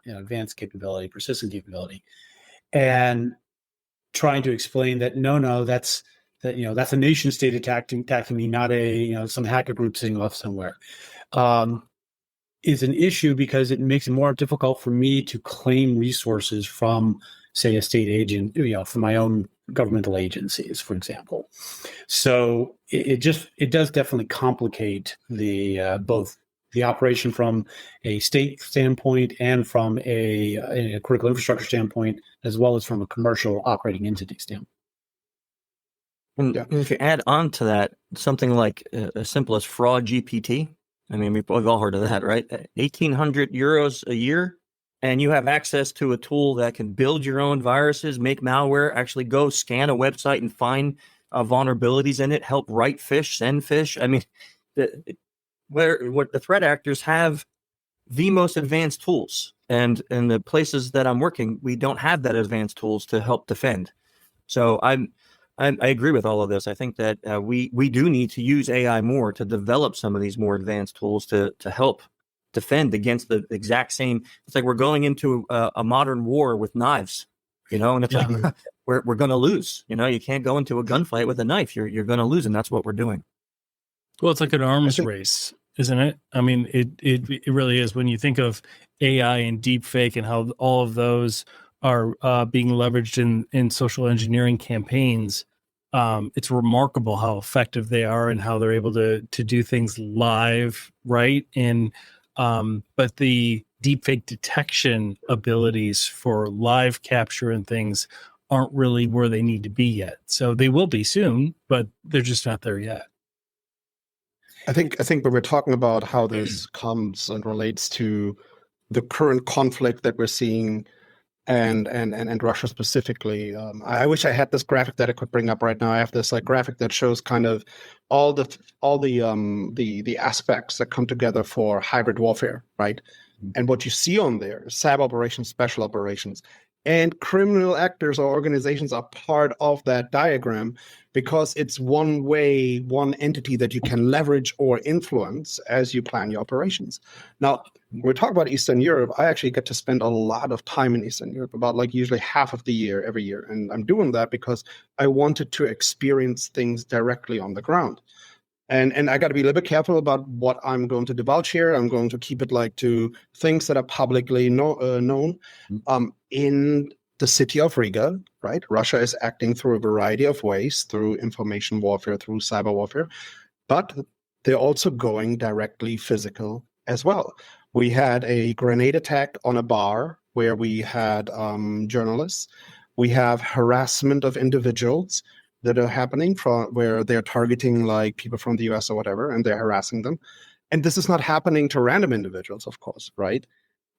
Speaker 5: advanced capability, persistent capability, and trying to explain that that's a nation state attacking me, not some hacker group sitting off somewhere, is an issue because it makes it more difficult for me to claim resources from, say, a state agent, from my own governmental agencies, for example. So it does definitely complicate the both the operation from a state standpoint and from a critical infrastructure standpoint, as well as from a commercial operating entity standpoint.
Speaker 3: And if you add on to that something like as simple as fraud GPT, I mean, we've all heard of that, right? 1,800 euros a year, and you have access to a tool that can build your own viruses, make malware, actually go scan a website and find vulnerabilities in it, help write fish, send fish. I mean, what the threat actors have the most advanced tools, and in the places that I'm working, we don't have that advanced tools to help defend. So I agree with all of this. I think that we do need to use AI more to develop some of these more advanced tools to help defend against the exact same. It's like we're going into a modern war with knives, and it's like we're going to lose. You can't go into a gunfight with a knife. You're going to lose, and that's what we're doing.
Speaker 1: Well, it's like an arms race, isn't it? I mean, it really is. When you think of AI and deepfake and how all of those are being leveraged in social engineering campaigns, it's remarkable how effective they are and how they're able to do things live, right? And but the deepfake detection abilities for live capture and things aren't really where they need to be yet. So they will be soon, but they're just not there yet.
Speaker 2: I think when we're talking about how this comes and relates to the current conflict that we're seeing and Russia specifically, I wish I had this graphic that I could bring up right now. I have this graphic that shows kind of all the aspects that come together for hybrid warfare, right? And what you see on there is cyber operations, special operations, and criminal actors or organizations are part of that diagram because it's one entity that you can leverage or influence as you plan your operations. Now, when we talk about Eastern Europe, I actually get to spend a lot of time in Eastern Europe, about usually half of the year, every year. And I'm doing that because I wanted to experience things directly on the ground. And I got to be a little bit careful about what I'm going to divulge here. I'm going to keep it like to things that are publicly known. In the city of Riga, right? Russia is acting through a variety of ways, through information warfare, through cyber warfare, but they're also going directly physical as well. We had a grenade attack on a bar where we had journalists. We have harassment of individuals that are happening from where they're targeting like people from the US or whatever, and they're harassing them. And this is not happening to random individuals, of course, right?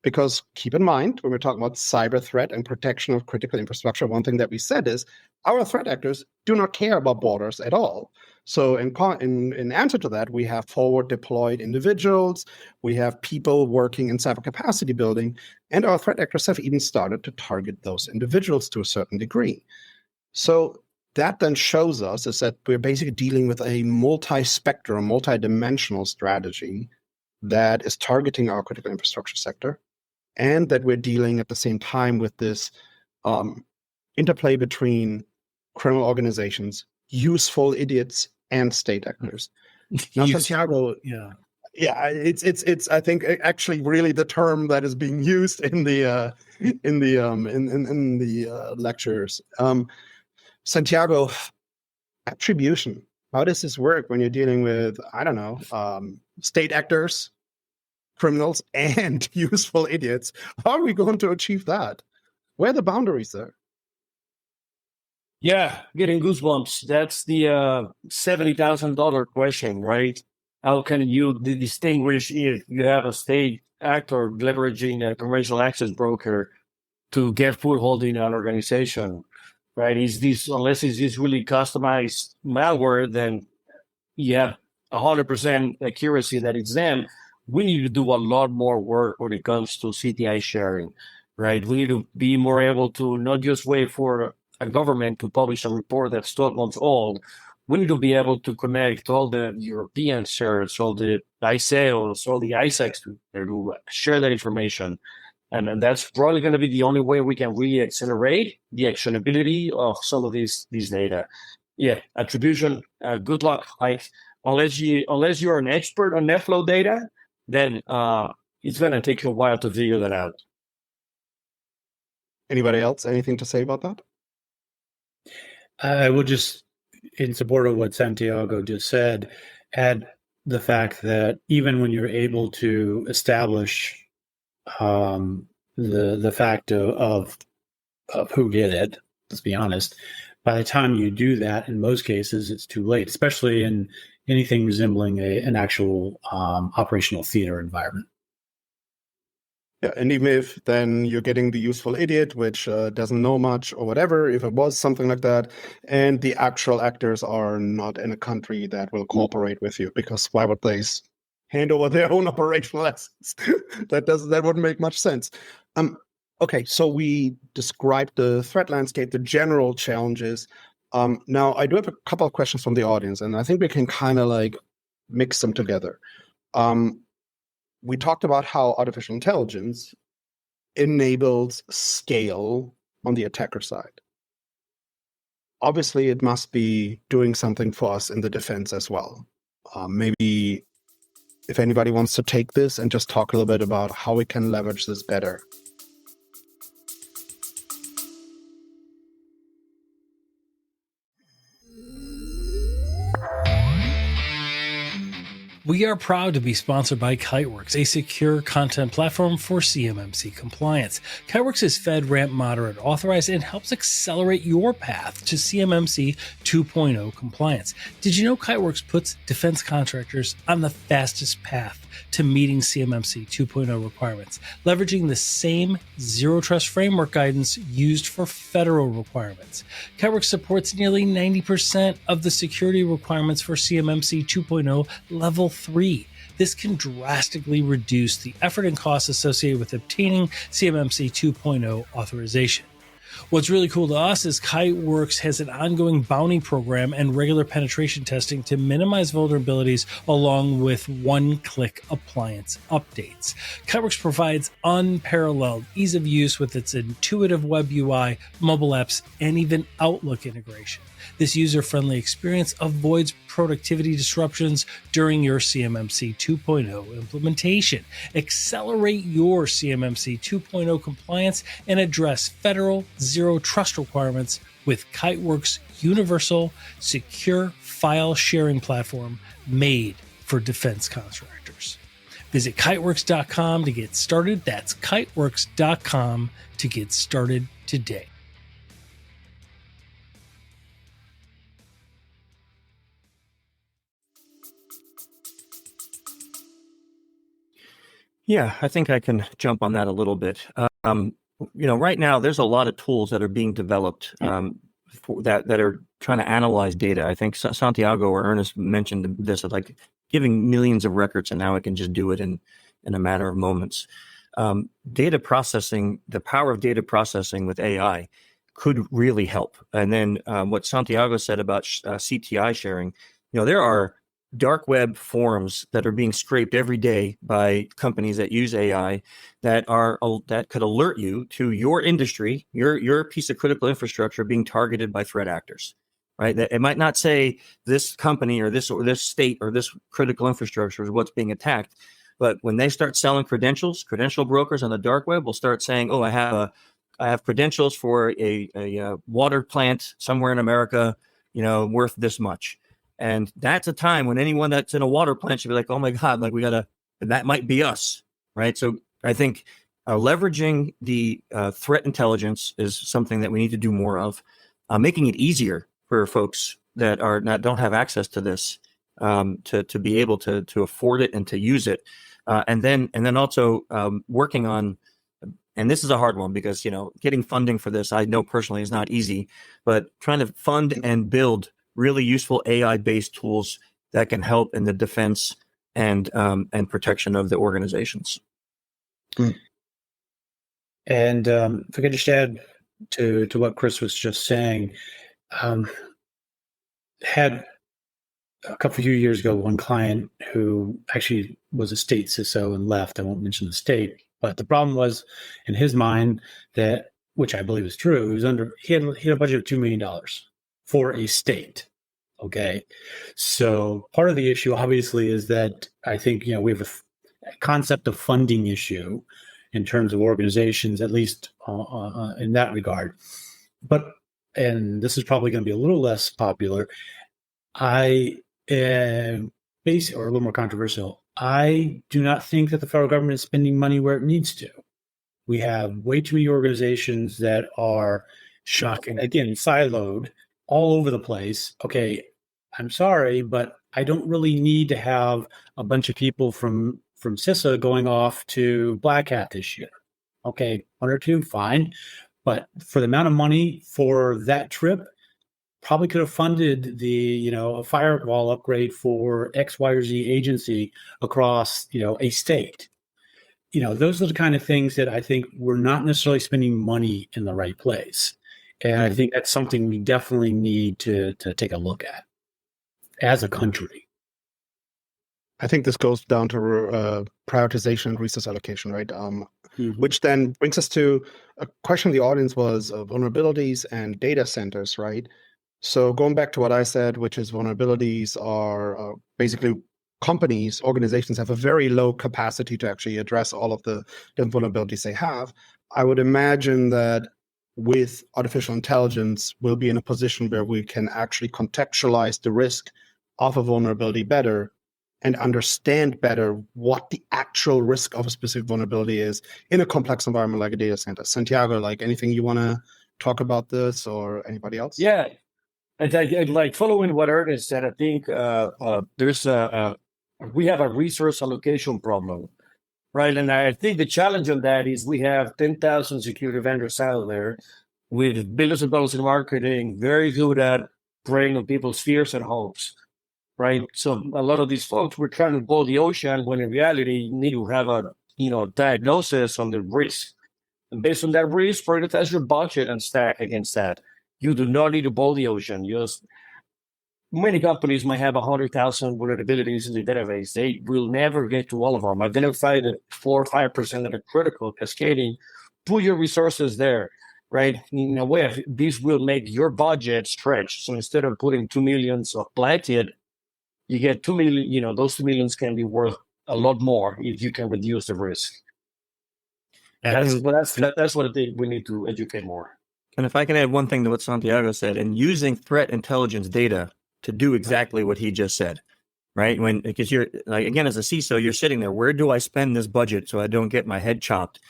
Speaker 2: Because keep in mind, when we're talking about cyber threat and protection of critical infrastructure, one thing that we said is our threat actors do not care about borders at all. So in answer to that, we have forward deployed individuals, we have people working in cyber capacity building, and our threat actors have even started to target those individuals to a certain degree. So that then shows us is that we're basically dealing with a multi-spectrum, multi-dimensional strategy that is targeting our critical infrastructure sector, and that we're dealing at the same time with this interplay between criminal organizations, useful idiots, and state actors. Now, Santiago, yeah, it's I think actually really the term that is being used in the lectures. Santiago, attribution. How does this work when you're dealing with, I don't know, state actors, criminals, and useful idiots? How are we going to achieve that? Where are the boundaries there?
Speaker 4: Yeah, getting goosebumps. That's the $70,000 question, right? How can you distinguish if you have a state actor leveraging a commercial access broker to get foothold in an organization, right? Unless it's this really customized malware, then you have 100% accuracy that it's them. We need to do a lot more work when it comes to CTI sharing, right? We need to be more able to not just wait for a government to publish a report that's 12 months old. We need to be able to connect all the European certs, all the ISAOs, all the ISACs to share that information. And that's probably going to be the only way we can really accelerate the actionability of some of these data. Yeah, attribution, good luck. Unless you're an expert on NetFlow data, then it's going to take you a while to figure that out.
Speaker 2: Anybody else? Anything to say about that?
Speaker 5: I would just, in support of what Santiago just said, add the fact that even when you're able to establish the fact of who did it, let's be honest, by the time you do that, in most cases, it's too late, especially in anything resembling an actual operational theater environment.
Speaker 2: Yeah, and even if then you're getting the useful idiot, which doesn't know much or whatever, if it was something like that, and the actual actors are not in a country that will cooperate with you, because why would they hand over their own operational assets? That wouldn't make much sense. Okay, so we described the threat landscape, the general challenges. Now, I do have a couple of questions from the audience, and I think we can kind of like mix them together. We talked about how artificial intelligence enables scale on the attacker side. Obviously, it must be doing something for us in the defense as well. Maybe if anybody wants to take this and just talk a little bit about how we can leverage this better.
Speaker 1: We are proud to be sponsored by Kiteworks, a secure content platform for CMMC compliance. Kiteworks is FedRAMP Moderate authorized and helps accelerate your path to CMMC 2.0 compliance. Did you know Kiteworks puts defense contractors on the fastest path to meeting CMMC 2.0 requirements, leveraging the same Zero Trust framework guidance used for federal requirements? Kiteworks supports nearly 90% of the security requirements for CMMC 2.0 Level 3. This can drastically reduce the effort and costs associated with obtaining CMMC 2.0 authorization. What's really cool to us is Kiteworks has an ongoing bounty program and regular penetration testing to minimize vulnerabilities along with one-click appliance updates. Kiteworks provides unparalleled ease of use with its intuitive web UI, mobile apps, and even Outlook integration. This user-friendly experience avoids productivity disruptions during your CMMC 2.0 implementation. Accelerate your CMMC 2.0 compliance and address federal zero trust requirements with Kiteworks' universal, secure file sharing platform made for defense contractors. Visit kiteworks.com to get started. That's kiteworks.com to get started today.
Speaker 3: Yeah, I think I can jump on that a little bit. Right now there's a lot of tools that are being developed that are trying to analyze data. I think Santiago or Ernest mentioned this, like giving millions of records, and now it can just do it in a matter of moments. Data processing, the power of data processing with AI could really help. And then what Santiago said about CTI sharing, there are dark web forums that are being scraped every day by companies that use AI that could alert you to your industry, your piece of critical infrastructure being targeted by threat actors, right? That it might not say this company or this state or this critical infrastructure is what's being attacked, but when they start selling credential brokers on the dark web will start saying, "Oh, I have credentials for a water plant somewhere in America, worth this much." And that's a time when anyone that's in a water plant should be like, "Oh my God, like that might be us," right? So I think leveraging the threat intelligence is something that we need to do more of, making it easier for folks that don't have access to this to be able to afford it and to use it, and then also working on. And this is a hard one because getting funding for this, I know personally, is not easy, but trying to fund and build really useful AI-based tools that can help in the defense and protection of the organizations.
Speaker 5: And if I could just add to what Chris was just saying, had a few years ago one client who actually was a state CISO and left. I won't mention the state, but the problem was in his mind that, which I believe is true, he had a budget of $2 million. For a state. Okay. So part of the issue obviously is that I think, we have a concept of funding issue in terms of organizations, at least in that regard. And this is probably going to be a little less popular. Or a little more controversial. I do not think that the federal government is spending money where it needs to. We have way too many organizations that are shocking, again, siloed, all over the place. Okay, I'm sorry, but I don't really need to have a bunch of people from CISA going off to Black Hat this year. Okay, one or two, fine. But for the amount of money for that trip, probably could have funded a firewall upgrade for X, Y, or Z agency across, a state. Those are the kind of things that I think we're not necessarily spending money in the right place. And I think that's something we definitely need to take a look at as a country.
Speaker 2: I think this goes down to prioritization and resource allocation, right? Which then brings us to a question of the audience was vulnerabilities and data centers, right? So going back to what I said, which is vulnerabilities are basically organizations have a very low capacity to actually address all of the vulnerabilities they have. I would imagine that with artificial intelligence, we'll be in a position where we can actually contextualize the risk of a vulnerability better and understand better what the actual risk of a specific vulnerability is in a complex environment like a data center. Santiago, like anything you want to talk about this or anybody else?
Speaker 4: Yeah. And I like following what Ernest said, I think we have a resource allocation problem, right? And I think the challenge on that is we have 10,000 security vendors out there with billions of dollars in marketing, very good at preying on people's fears and hopes, right? So a lot of these folks were trying to boil the ocean when in reality you need to have a diagnosis on the risk. And based on that risk, prioritize your budget and stack against that. You do not need to boil the ocean. Many companies might have 100,000 vulnerabilities in the database. They will never get to all of them. Identify the 4 or 5% that are critical, cascading. Put your resources there, right? In a way, this will make your budget stretch. So instead of putting 2 millions of budget, you get 2 million. Those 2 millions can be worth a lot more if you can reduce the risk. That's what we need to educate more.
Speaker 3: And if I can add one thing to what Santiago said, and using threat intelligence data to do exactly what he just said, right? Because you're like, again, as a CISO, you're sitting there, where do I spend this budget so I don't get my head chopped?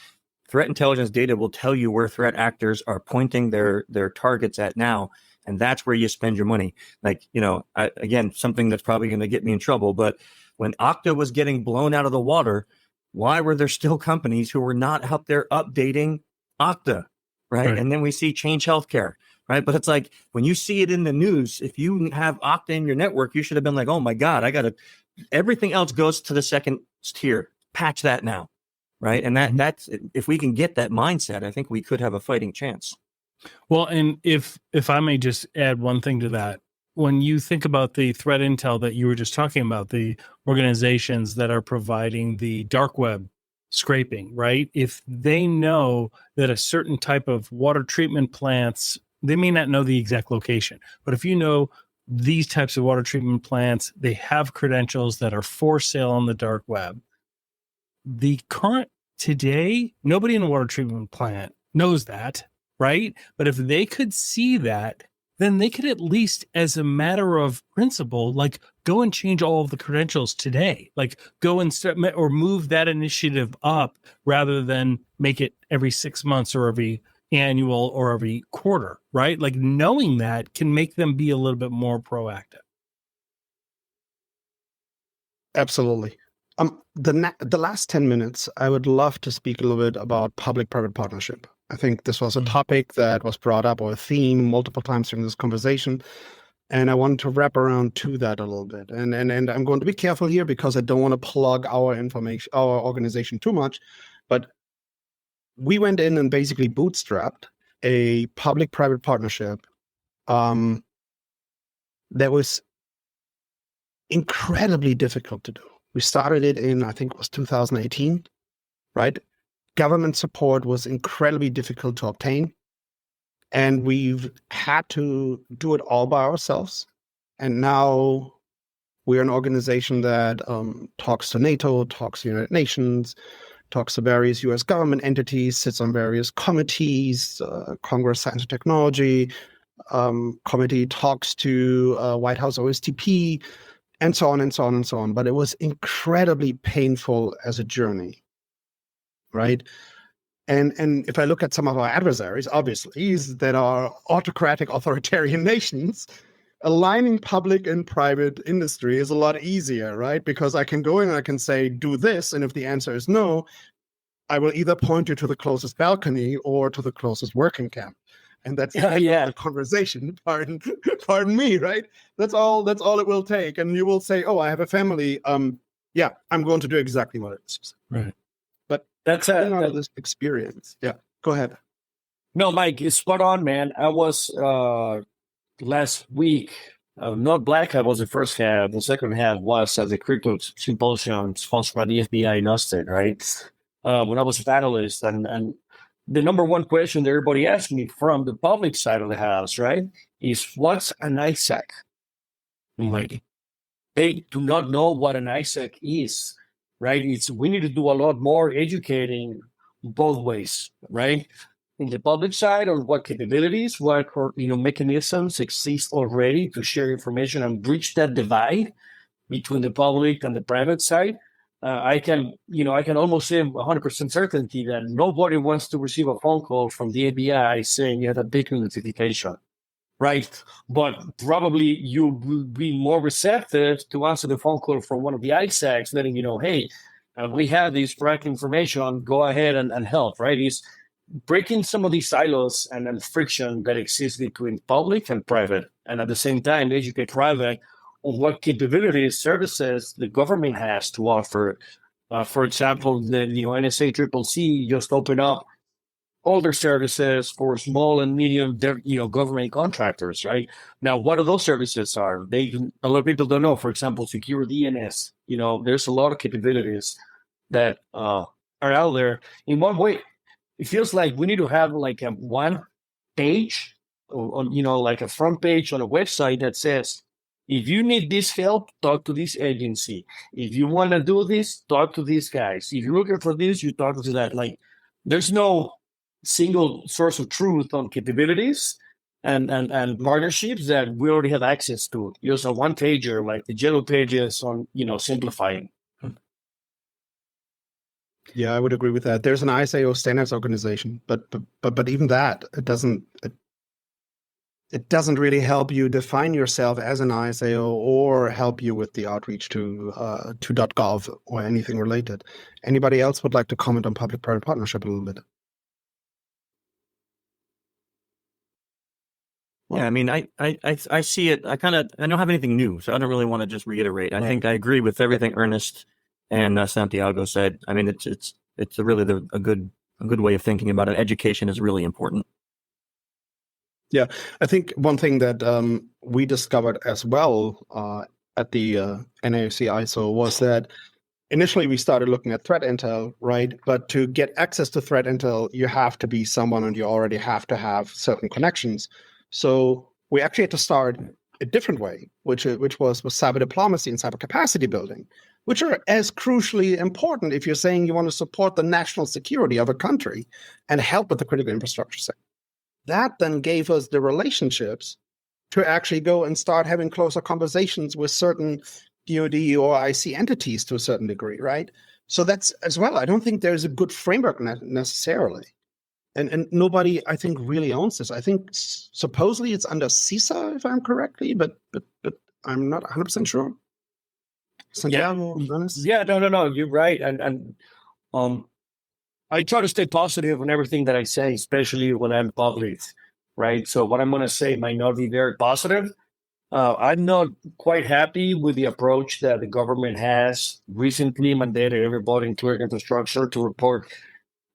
Speaker 3: Threat intelligence data will tell you where threat actors are pointing their targets at now. And that's where you spend your money. Like, again, something that's probably going to get me in trouble. But when Okta was getting blown out of the water, why were there still companies who were not out there updating Okta, right? And then we see Change Healthcare, right? But it's like, when you see it in the news, if you have Okta in your network, you should have been like, oh my God, everything else goes to the second tier. Patch that now, right? And that's, if we can get that mindset, I think we could have a fighting chance.
Speaker 1: Well, and if I may just add one thing to that, when you think about the threat intel that you were just talking about, the organizations that are providing the dark web scraping, right? If they know that a certain type of water treatment plants, they may not know the exact location, but if you know these types of water treatment plants, they have credentials that are for sale on the dark web. The current today, nobody in a water treatment plant knows that, right? But if they could see that, then they could at least, as a matter of principle, like go and change all of the credentials today, like go and start or move that initiative up rather than make it every 6 months or every annual or every quarter, right? Like knowing that can make them be a little bit more proactive.
Speaker 2: Absolutely. The last 10 minutes, I would love to speak a little bit about public-private partnership. I think this was a topic that was brought up, or a theme, multiple times during this conversation. And I wanted to wrap around to that a little bit. And I'm going to be careful here because I don't want to plug our organization too much. But we went in and basically bootstrapped a public-private partnership that was incredibly difficult to do. We started it in, I think it was 2018, right? Government support was incredibly difficult to obtain. And we've had to do it all by ourselves. And now we're an organization that talks to NATO, talks to United Nations, talks to various US government entities, sits on various committees, Congress Science and Technology Committee, talks to White House OSTP, and so on and so on and so on. But it was incredibly painful as a journey, right? And if I look at some of our adversaries, obviously, that are autocratic, authoritarian nations, aligning public and private industry is a lot easier, right? Because I can go in and I can say, do this, and if the answer is no, I will either point you to the closest balcony or to the closest working camp. And that's the conversation. Pardon me, right? That's all it will take. And you will say, oh, I have a family. Yeah, I'm going to do exactly what it is.
Speaker 1: Right.
Speaker 2: But
Speaker 4: that's
Speaker 2: out of this experience. Yeah, go ahead.
Speaker 4: No, Mike, it's spot on, man. I was last week, not Black Hat was the first half. The second half was at the crypto symposium sponsored by the FBI in Austin, right? When I was a panelist, and the number one question that everybody asked me from the public side of the house, right, is what's an ISAC? I'm like, they do not know what an ISAC is, right? We need to do a lot more educating both ways, right? In the public side, on what capabilities, what mechanisms exist already to share information and bridge that divide between the public and the private side. I can almost say 100% certainty that nobody wants to receive a phone call from the FBI saying you had a big notification, right? But probably you will be more receptive to answer the phone call from one of the ISACs, letting you know, hey, we have this correct information, go ahead and help, right? It's breaking some of these silos and friction that exists between public and private, and at the same time, educate private on what capabilities, services the government has to offer. For example, the NSA CCC just opened up all their services for small and medium, government contractors, right? Now, what are those services are? A lot of people don't know. For example, secure DNS. There's a lot of capabilities that are out there. In one way, it feels like we need to have like a one page on, like a front page on a website that says, if you need this help, talk to this agency. If you want to do this, talk to these guys. If you're looking for this, you talk to that. Like, there's no single source of truth on capabilities and partnerships that we already have access to. Just a one pager, like the yellow pages on, simplifying.
Speaker 2: Yeah, I would agree with that. There's an ISAO standards organization, but even that, it doesn't really help you define yourself as an ISAO or help you with the outreach to .gov or anything related. Anybody else would like to comment on public-private partnership a little bit?
Speaker 3: Yeah, I mean, I see it. I don't have anything new, so I don't really want to just reiterate. I think I agree with everything Ernest and Santiago said. I mean, it's really a good way of thinking about it. Education is really important.
Speaker 2: Yeah, I think one thing that we discovered as well at the NAOC ISO was that initially we started looking at threat intel, right? But to get access to threat intel, you have to be someone and you already have to have certain connections. So we actually had to start a different way, which was with cyber diplomacy and cyber capacity building, which are as crucially important if you're saying you want to support the national security of a country and help with the critical infrastructure sector. That then gave us the relationships to actually go and start having closer conversations with certain DoD or IC entities to a certain degree, right? So that's as well. I don't think there's a good framework necessarily. And nobody, I think, really owns this. I think supposedly it's under CISA, if I'm correctly, but I'm not 100% sure. Santiago, Ernest?
Speaker 4: Yeah, no, you're right. And I try to stay positive on everything that I say, especially when I'm public, right? So what I'm going to say might not be very positive. I'm not quite happy with the approach that the government has recently mandated everybody in critical infrastructure to report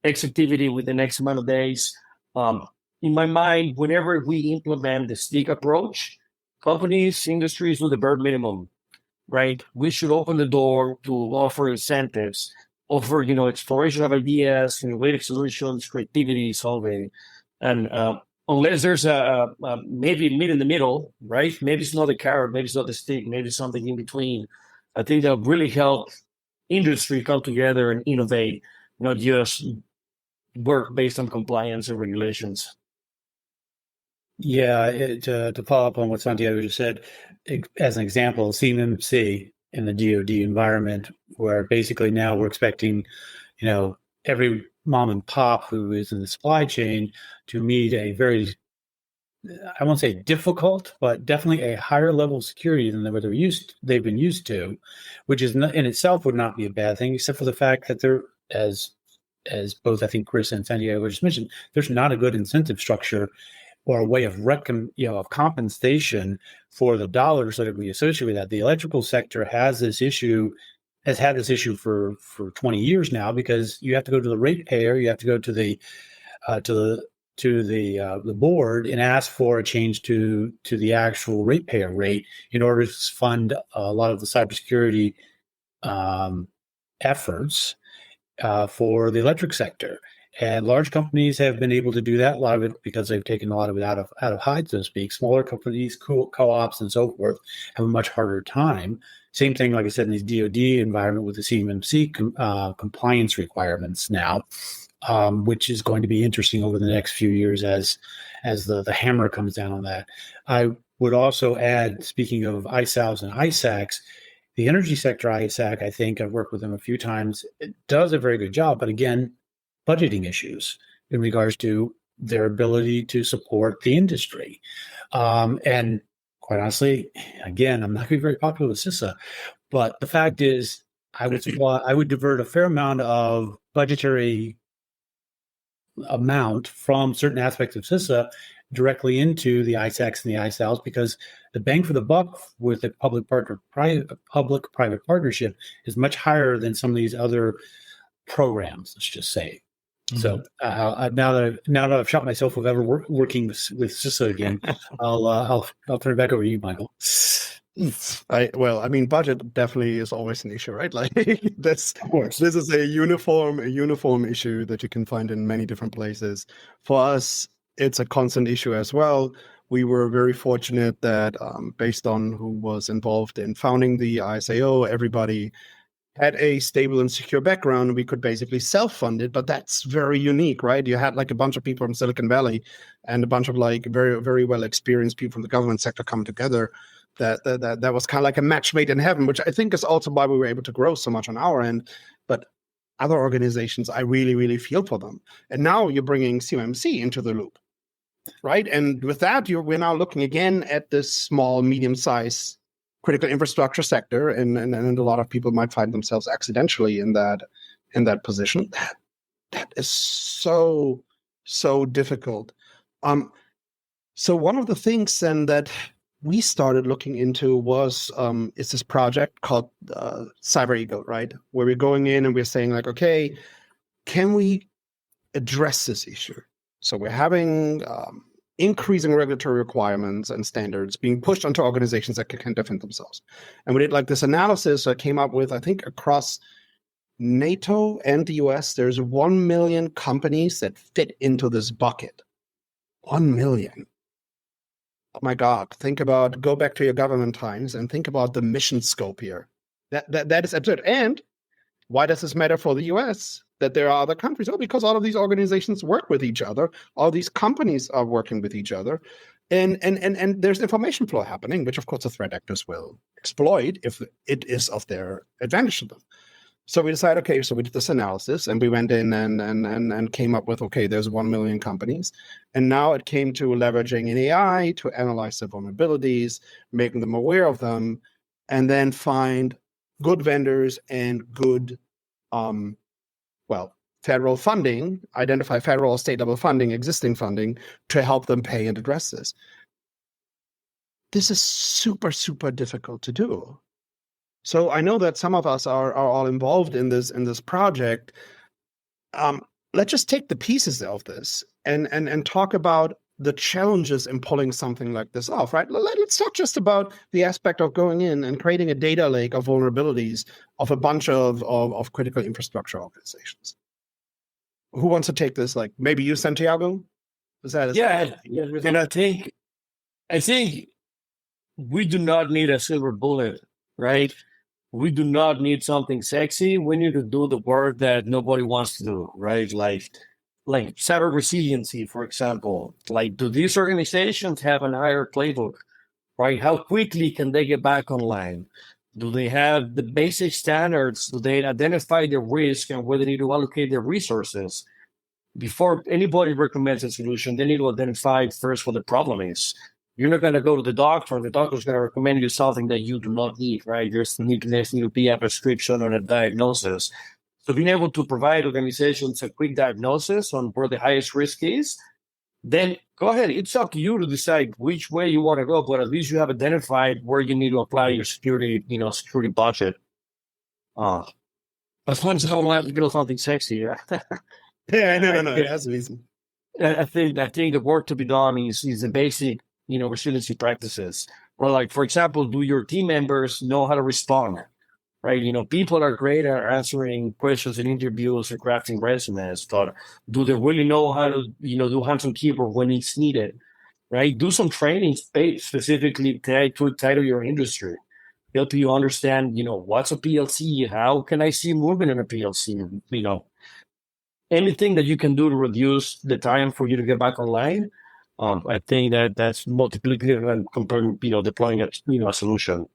Speaker 4: X activity within X amount of days. In my mind, whenever we implement the stick approach, companies, industries do the bare minimum, right? We should open the door to offer incentives, offer, exploration of ideas, innovative solutions, creativity, solving. And unless there's a maybe meet in the middle, right? Maybe it's not the carrot, maybe it's not the stick, maybe it's something in between. I think that really help industry come together and innovate, not just work based on compliance and regulations.
Speaker 5: Yeah, to follow up on what Santiago just said, as an example, CMMC in the DoD environment, where basically now we're expecting, every mom and pop who is in the supply chain to meet a very, I won't say difficult, but definitely a higher level of security than they've been used to, which is not, in itself would not be a bad thing, except for the fact that there, as both I think Chris and Santiago just mentioned, there's not a good incentive structure or a way of of compensation for the dollars that we associate with that. The electrical sector has had this issue for 20 years now, because you have to go to the ratepayer, you have to go to the board and ask for a change to the actual ratepayer rate in order to fund a lot of the cybersecurity efforts for the electric sector. And large companies have been able to do that, a lot of it because they've taken a lot of it out of hide, so to speak. Smaller companies, co-ops, and so forth have a much harder time. Same thing, like I said, in the DoD environment with the CMMC compliance requirements now, which is going to be interesting over the next few years as the hammer comes down on that. I would also add, speaking of ISAOs and ISACs, the energy sector ISAC, I think I've worked with them a few times, it does a very good job, but again, budgeting issues in regards to their ability to support the industry. And quite honestly, again, I'm not going to be very popular with CISA, but the fact is I would divert a fair amount of budgetary amount from certain aspects of CISA directly into the ISACs and the ISALs, because the bang for the buck with the public-private partnership is much higher than some of these other programs, let's just say. So now that I've shot myself with ever working with CISA again, I'll turn it back over to you, Michael.
Speaker 2: Budget definitely is always an issue, right? Like this,
Speaker 5: Of course.
Speaker 2: this is a uniform issue that you can find in many different places. For us, it's a constant issue as well. We were very fortunate that based on who was involved in founding the ISAO, everybody had a stable and secure background. We could basically self-fund it, but that's very unique, right? You had like a bunch of people from Silicon Valley and a bunch of like very, very well experienced people from the government sector come together. That was kind of like a match made in heaven, which I think is also why we were able to grow so much on our end. But other organizations, I really, really feel for them. And now you're bringing CMMC into the loop, right? And with that, we're now looking again at this small, medium-sized critical infrastructure sector, and a lot of people might find themselves accidentally in that position. That is so difficult. So one of the things then that we started looking into was is this project called Cyber Eagle, right? Where we're going in and we're saying like, okay, can we address this issue? So we're having increasing regulatory requirements and standards being pushed onto organizations that can defend themselves. And we did like this analysis that came up with, I think across NATO and the US, there's 1 million companies that fit into this bucket. 1 million. Oh my God, go back to your government times and think about the mission scope here. That is absurd. And why does this matter for the US? That there are other countries? Oh, because all of these organizations work with each other. All these companies are working with each other. And there's information flow happening, which of course the threat actors will exploit if it is of their advantage to them. So we decided, okay, so we did this analysis and we went in and came up with, okay, there's 1 million companies. And now it came to leveraging an AI to analyze the vulnerabilities, making them aware of them, and then find good vendors and good, federal funding, identify federal or state level funding, existing funding to help them pay and address this. This is super, super difficult to do. So I know that some of us are all involved in this project. Let's just take the pieces of this and talk about the challenges in pulling something like this off, right? Let's talk just about the aspect of going in and creating a data lake of vulnerabilities of a bunch of critical infrastructure organizations. Who wants to take this? Like maybe you, Santiago?
Speaker 4: Yeah. And I think we do not need a silver bullet, right? We do not need something sexy. We need to do the work that nobody wants to do, right? Like cyber resiliency, for example. Like, do these organizations have an higher playbook, right? How quickly can they get back online? Do they have the basic standards? Do they identify the risk and where they need to allocate their resources? Before anybody recommends a solution, they need to identify first what the problem is. You're not going to go to the doctor, and the doctor's going to recommend you something that you do not need, right? There needs to be a prescription or a diagnosis. So being able to provide organizations a quick diagnosis on where the highest risk is, then go ahead. It's up to you to decide which way you want to go, but at least you have identified where you need to apply your security budget. As long as I don't have to build something sexy.
Speaker 2: Yeah, no, it has to be.
Speaker 4: I think the work to be done is the basic, resiliency practices. Or like, for example, do your team members know how to respond? Right? People are great at answering questions in interviews or crafting resumes, but do they really know how to, do hands-on keyboard when it's needed? Right? Do some training specifically tied to your industry. Help you understand, what's a PLC? How can I see movement in a PLC? Anything that you can do to reduce the time for you to get back online. I think that's multiplicative and comparing, deploying a solution.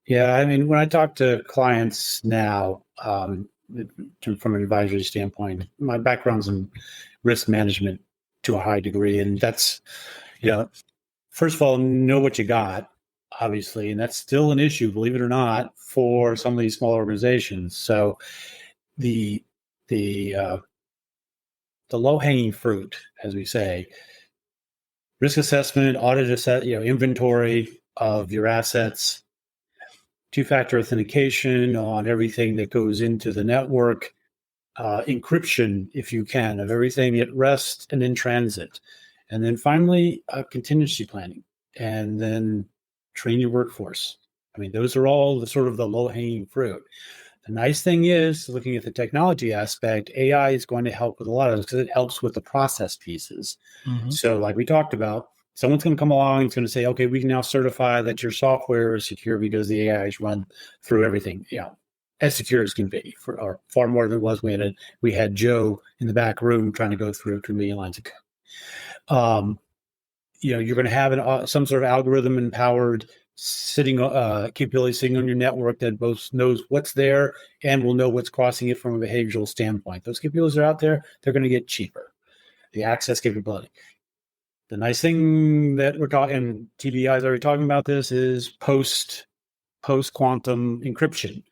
Speaker 5: Yeah, I mean, when I talk to clients now, from an advisory standpoint, my background's in risk management to a high degree, and that's, first of all, know what you got, obviously, and that's still an issue, believe it or not, for some of these small organizations. So the low-hanging fruit, as we say, risk assessment, inventory of your assets, two-factor authentication on everything that goes into the network, encryption, if you can, of everything at rest and in transit. And then finally, contingency planning, and then train your workforce. I mean, those are all the sort of the low-hanging fruit. The nice thing is, looking at the technology aspect, AI is going to help with a lot of this because it helps with the process pieces.
Speaker 1: Mhm.
Speaker 5: So like we talked about, someone's going to come along and it's going to say, okay, we can now certify that your software is secure because the AI is run through everything, as secure as can be, or far more than it was. We had Joe in the back room trying to go through 2 million lines of code. You're going to have some sort of algorithm empowered capability sitting on your network that both knows what's there and will know what's crossing it from a behavioral standpoint. Those capabilities are out there. They're going to get cheaper. The access capability. The nice thing that we're talking, and TBI is already talking about this, is post quantum encryption.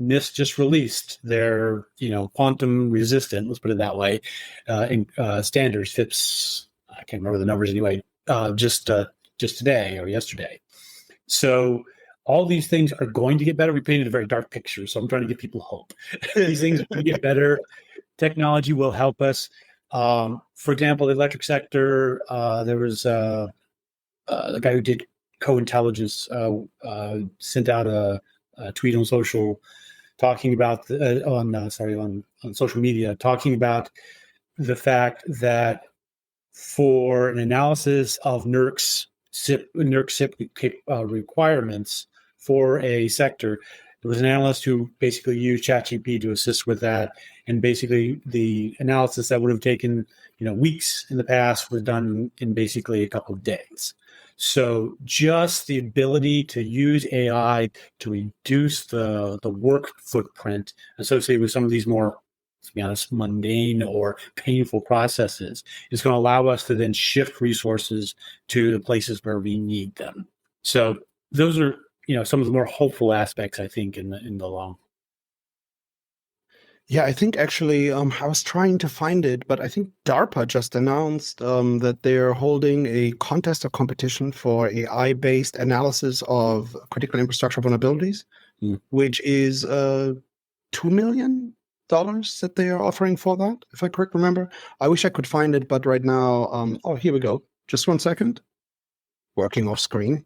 Speaker 5: NIST just released their quantum resistant, let's put it that way, standards. FIPS, I can't remember the numbers anyway. Just today or yesterday. So all these things are going to get better. We painted a very dark picture, so I'm trying to give people hope. These things will get better. Technology will help us. For example, the electric sector, there was the guy who did co-intelligence sent out a tweet on social talking about on social media, talking about the fact that for an analysis of NERC SIP requirements for a sector, there was an analyst who basically used ChatGPT to assist with that. And basically the analysis that would have taken, weeks in the past was done in basically a couple of days. So just the ability to use AI to reduce the work footprint associated with some of these more, to be honest, mundane or painful processes is going to allow us to then shift resources to the places where we need them. So those are, some of the more hopeful aspects, I think, in the long.
Speaker 2: Yeah, I think actually I was trying to find it, but I think DARPA just announced that they're holding a contest or competition for AI-based analysis of critical infrastructure vulnerabilities, which is $2 million that they are offering for that, if I correct remember. I wish I could find it, but right now, here we go. Just 1 second. Working off screen.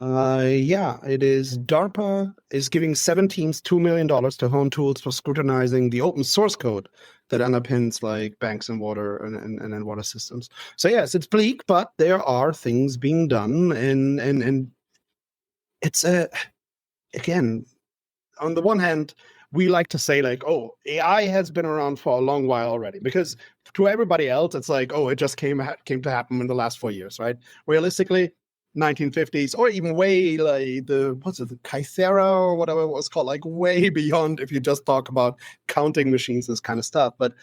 Speaker 2: It is DARPA is giving 7 teams $2 million to hone tools for scrutinizing the open source code that underpins like banks and water and water systems. So yes, it's bleak, but there are things being done, and it's again, on the one hand, we like to say like, oh, AI has been around for a long while already, because to everybody else, it's like, oh, it just came to happen in the last 4 years, right? Realistically, 1950s, or even way like the Kythera or whatever it was called, like way beyond if you just talk about counting machines, this kind of stuff. But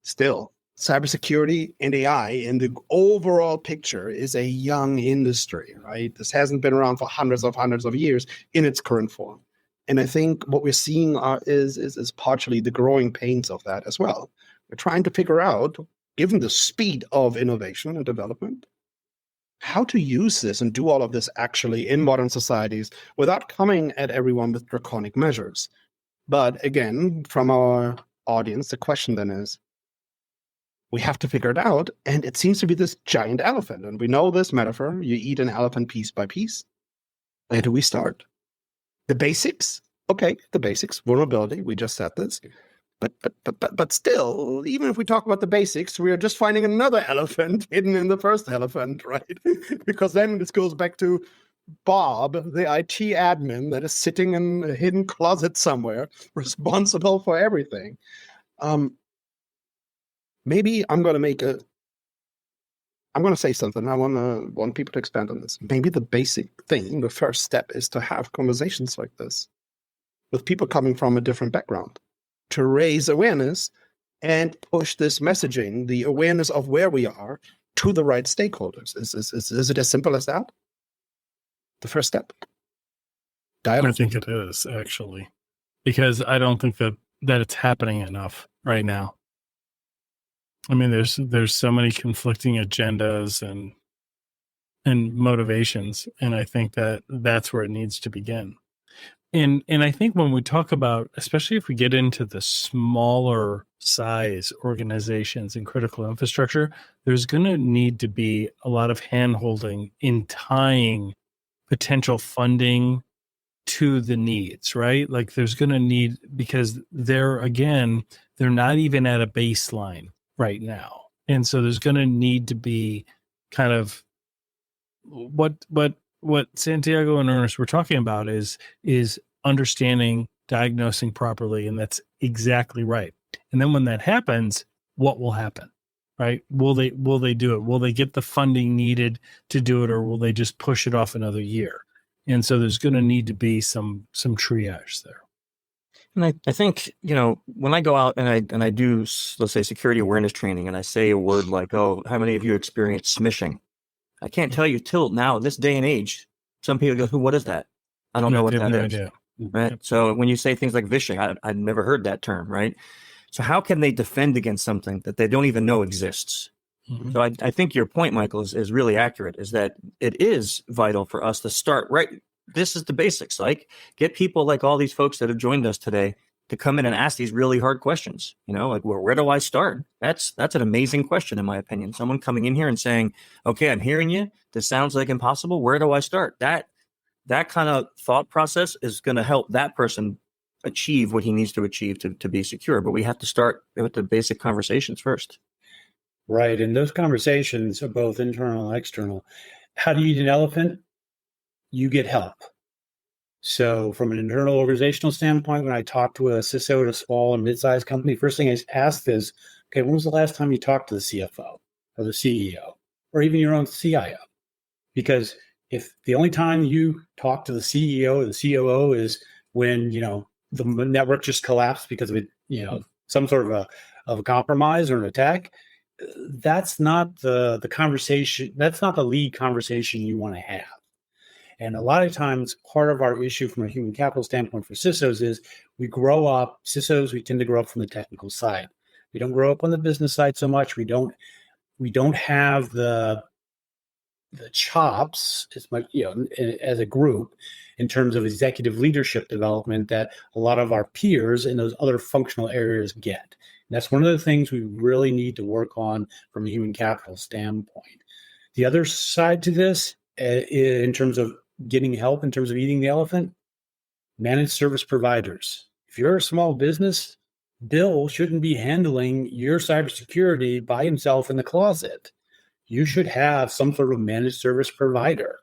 Speaker 2: still, cybersecurity and AI in the overall picture is a young industry, right? This hasn't been around for hundreds of years in its current form. And I think what we're seeing is partially the growing pains of that as well. We're trying to figure out, given the speed of innovation and development, how to use this and do all of this actually in modern societies without coming at everyone with draconic measures. But again, from our audience, the question then is, we have to figure it out, and it seems to be this giant elephant. And we know this metaphor, you eat an elephant piece by piece. Where do we start? The basics? Okay, the basics, vulnerability, we just said this. But still, even if we talk about the basics, we are just finding another elephant hidden in the first elephant, right? Because then this goes back to Bob, the IT admin that is sitting in a hidden closet somewhere, responsible for everything. Maybe I'm going to say something. I want people to expand on this. Maybe the basic thing, the first step, is to have conversations like this with people coming from a different background, to raise awareness and push this messaging, the awareness of where we are, to the right stakeholders. Is it as simple as that? The first step? Dialogue.
Speaker 1: I think it is, actually, because I don't think that it's happening enough right now. I mean, there's so many conflicting agendas and motivations, and I think that's where it needs to begin. And I think when we talk about, especially if we get into the smaller size organizations and critical infrastructure, there's going to need to be a lot of handholding in tying potential funding to the needs, right? Like there's going to need, because they're not even at a baseline right now. And so there's going to need to be kind of what Santiago and Ernest were talking about is understanding, diagnosing properly. And that's exactly right. And then when that happens, what will happen, right? Will they do it? Will they get the funding needed to do it, or will they just push it off another year? And so there's going to need to be some triage there.
Speaker 3: And I think, when I go out and I do, let's say, security awareness training, and I say a word like, oh, how many of you experience smishing? I can't tell you till now, this day and age, some people go, what is that? I don't know what that is. Idea. Right. Yep. So when you say things like vishing, I'd never heard that term, right? So how can they defend against something that they don't even know exists? Mm-hmm. So I think your point, Michael, is really accurate, is that it is vital for us to start right. This is the basics, like get people like all these folks that have joined us today to come in and ask these really hard questions, like where do I start? That's an amazing question, in my opinion. Someone coming in here and saying, okay, I'm hearing you. This sounds like impossible. Where do I start? That kind of thought process is going to help that person achieve what he needs to achieve to be secure. But we have to start with the basic conversations first.
Speaker 5: Right. And those conversations are both internal and external. How do you eat an elephant? You get help. So from an internal organizational standpoint, when I talk to a CISO at a small or mid-sized company, first thing I ask is, okay, when was the last time you talked to the CFO or the CEO or even your own CIO? Because if the only time you talk to the CEO or the COO is when, the network just collapsed because of some sort of a compromise or an attack, that's not the conversation. That's not the lead conversation you want to have. And a lot of times, part of our issue from a human capital standpoint for CISOs is we tend to grow up from the technical side. We don't grow up on the business side so much. We don't have the chops as much, as a group in terms of executive leadership development that a lot of our peers in those other functional areas get. And that's one of the things we really need to work on from a human capital standpoint. The other side to this, in terms of getting help, in terms of eating the elephant, managed service providers. If you're a small business, Bill shouldn't be handling your cybersecurity by himself in the closet. You should have some sort of managed service provider.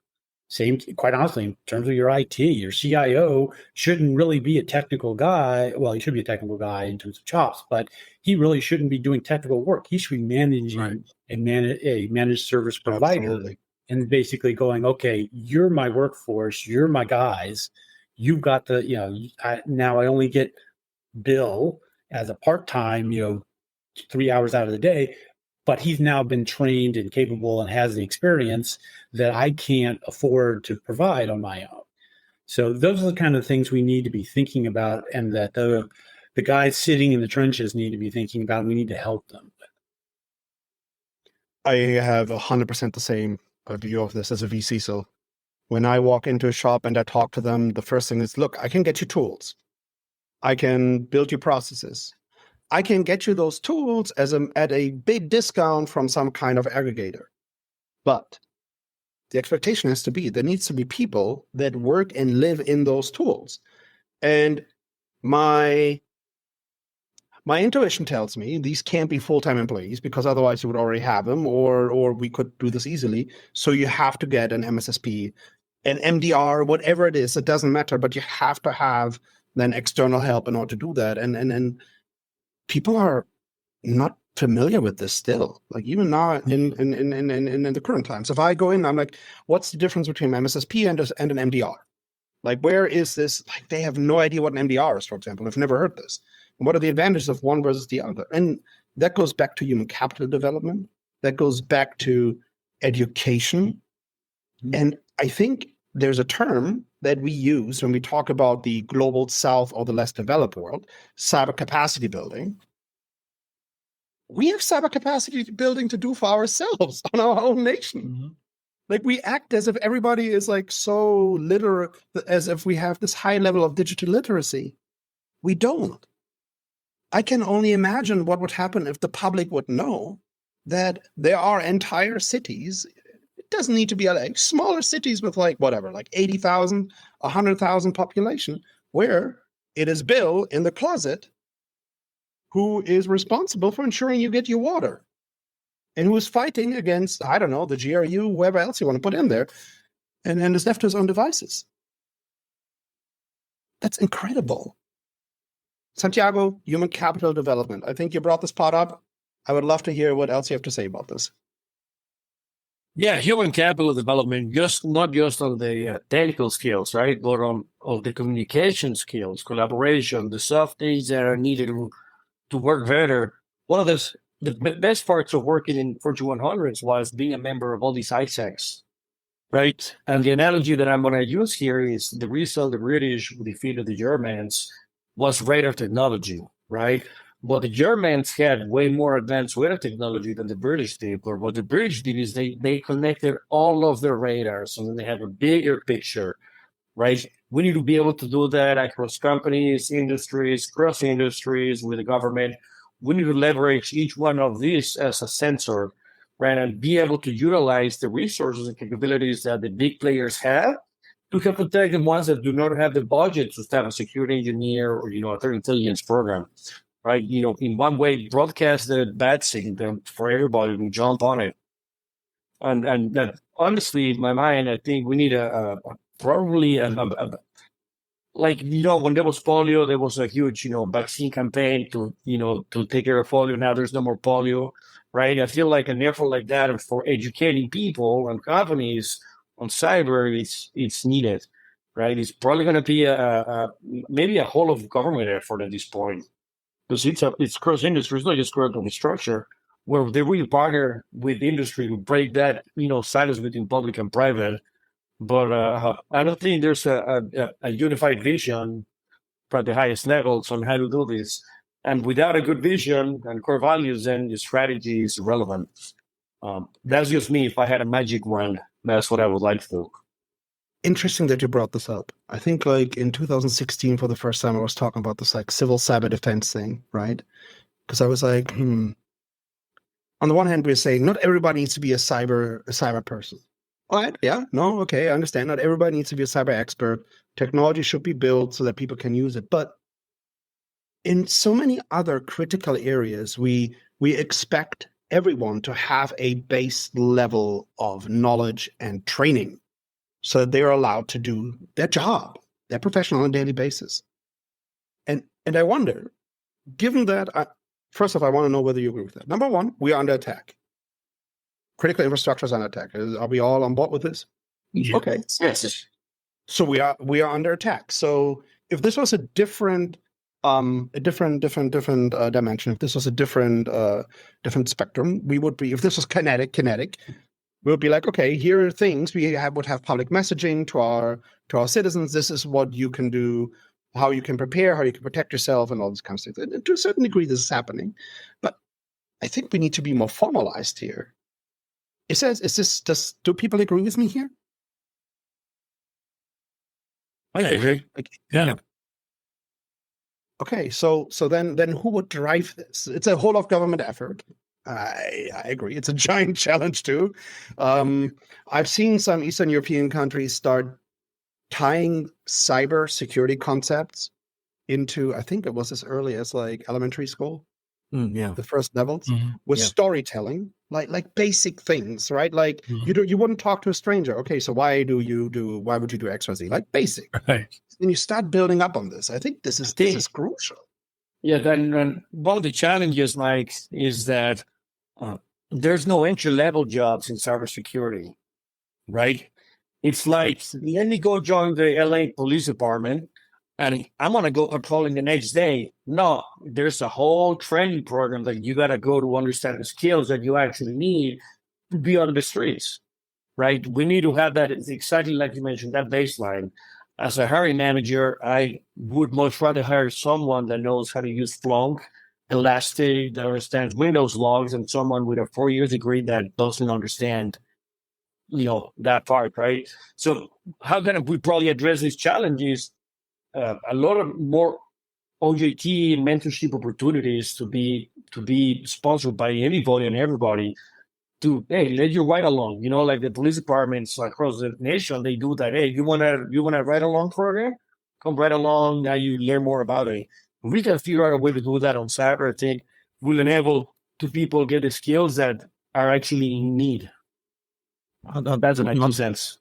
Speaker 5: Same, quite honestly, in terms of your IT, your CIO shouldn't really be a technical guy. Well, he should be a technical guy in terms of chops, but he really shouldn't be doing technical work. He should be managing a managed service provider. Absolutely. And basically going, okay, you're my workforce, you're my guys. You've got now I only get Bill as a part-time, 3 hours out of the day, but he's now been trained and capable and has the experience that I can't afford to provide on my own. So those are the kind of things we need to be thinking about, and that the guys sitting in the trenches need to be thinking about, and we need to help them.
Speaker 2: I have 100% the same view of this as a VC. So when I walk into a shop and I talk to them, the first thing is, look, I can get you tools. I can build you processes. I can get you those tools at a big discount from some kind of aggregator. But the expectation has to be, there needs to be people that work and live in those tools. And my intuition tells me these can't be full-time employees, because otherwise you would already have them, or we could do this easily. So you have to get an MSSP, an MDR, whatever it is, it doesn't matter, but you have to have then external help in order to do that. And people are not familiar with this still, like even now in the current times. If I go in, I'm like, what's the difference between MSSP and an MDR? Like, where is this? Like, they have no idea what an MDR is, for example. I've never heard this. And what are the advantages of one versus the other? And that goes back to human capital development. That goes back to education. Mm-hmm. And I think there's a term that we use when we talk about the global south or the less developed world, cyber capacity building. We have cyber capacity building to do for ourselves on our own nation. Mm-hmm. Like we act as if everybody is like so literate, as if we have this high level of digital literacy. We don't. I can only imagine what would happen if the public would know that there are entire cities. It doesn't need to be LA, smaller cities with like whatever, like 80,000, 100,000 population, where it is Bill in the closet who is responsible for ensuring you get your water and who is fighting against, I don't know, the GRU, whoever else you want to put in there, and is left to his own devices. That's incredible. Santiago, human capital development. I think you brought this part up. I would love to hear what else you have to say about this.
Speaker 4: Yeah, human capital development, not just on the technical skills, right, but on the communication skills, collaboration, the soft things that are needed to work better. One of the best parts of working in Fortune 100s was being a member of all these ISACs, right? And the analogy that I'm going to use here is the reason the British defeated the Germans was radar technology, right? But the Germans had way more advanced radar technology than the British did. But what the British did is they connected all of their radars, so then they have a bigger picture, right? We need to be able to do that across companies, industries, cross industries, with the government. We need to leverage each one of these as a sensor, right? And be able to utilize the resources and capabilities that the big players have to help protect the ones that do not have the budget to have a security engineer or, a threat intelligence program, right? In one way, broadcast the bad signal for everybody to jump on it. And that, honestly, in my mind, I think we need when there was polio, there was a huge, vaccine campaign to take care of polio. Now there's no more polio, right? I feel like an effort like that for educating people and companies on cyber, it's needed, right? It's probably going to be maybe a whole of government effort at this point, because it's cross industry. It's not just critical infrastructure, where they really partner with industry to break that silos between public and private. But I don't think there's a unified vision at the highest levels on how to do this. And without a good vision and core values, then your strategy is irrelevant. That's just me. If I had a magic wand, that's what I would like to do.
Speaker 2: Interesting that you brought this up. I think like in 2016, for the first time, I was talking about this like civil cyber defense thing, right? Because I was like, on the one hand, we're saying not everybody needs to be a cyber person. All right, yeah, no, okay, I understand. Not everybody needs to be a cyber expert. Technology should be built so that people can use it. But in so many other critical areas, we expect everyone to have a base level of knowledge and training so that they're allowed to do their job, their profession on a daily basis. And I wonder, given that, first off, I want to know whether you agree with that. Number one, we are under attack. Critical infrastructure is under attack. Are we all on board with this?
Speaker 4: Yeah.
Speaker 2: Okay.
Speaker 4: Yes.
Speaker 2: So we are under attack. So if this was a different dimension, if this was a different spectrum, we would be. If this was kinetic, we would be like, okay, here are things we would have public messaging to our citizens. This is what you can do, how you can prepare, how you can protect yourself, and all this kind of stuff. And to a certain degree, this is happening, but I think we need to be more formalized here. Do people agree with me here?
Speaker 4: I agree.
Speaker 1: Yeah.
Speaker 2: Okay, so then who would drive this? It's a whole of government effort. I agree. It's a giant challenge too. I've seen some Eastern European countries start tying cyber security concepts into, I think it was as early as like elementary school.
Speaker 3: Yeah.
Speaker 2: The first levels with storytelling, like basic things, right? Like you wouldn't talk to a stranger. Okay, so why would you do X, Y, Z? Like basic.
Speaker 1: Right.
Speaker 2: And you start building up on this. I think this is crucial.
Speaker 4: Yeah, then one of the challenges, Mike, is that there's no entry-level jobs in cybersecurity, right? It's like, let me go join the LA Police Department, and I'm going to go patrolling the next day. No, there's a whole training program that you got to go to understand the skills that you actually need to be on the streets, right? We need to have that, exactly like you mentioned, that baseline. As a hiring manager, I would much rather hire someone that knows how to use Splunk, Elastic, that understands Windows logs, and someone with a 4-year degree that doesn't understand that part, right? So how can we probably address these challenges? A lot of more OJT mentorship opportunities to be sponsored by anybody and everybody to, hey, let you ride along. Like the police departments across the nation, they do that. Hey, you wanna ride along program? Come right along. Now you learn more about it. We can figure out a way to do that on cyber. I think will enable to people get the skills that are actually in need. That's my 2 cents.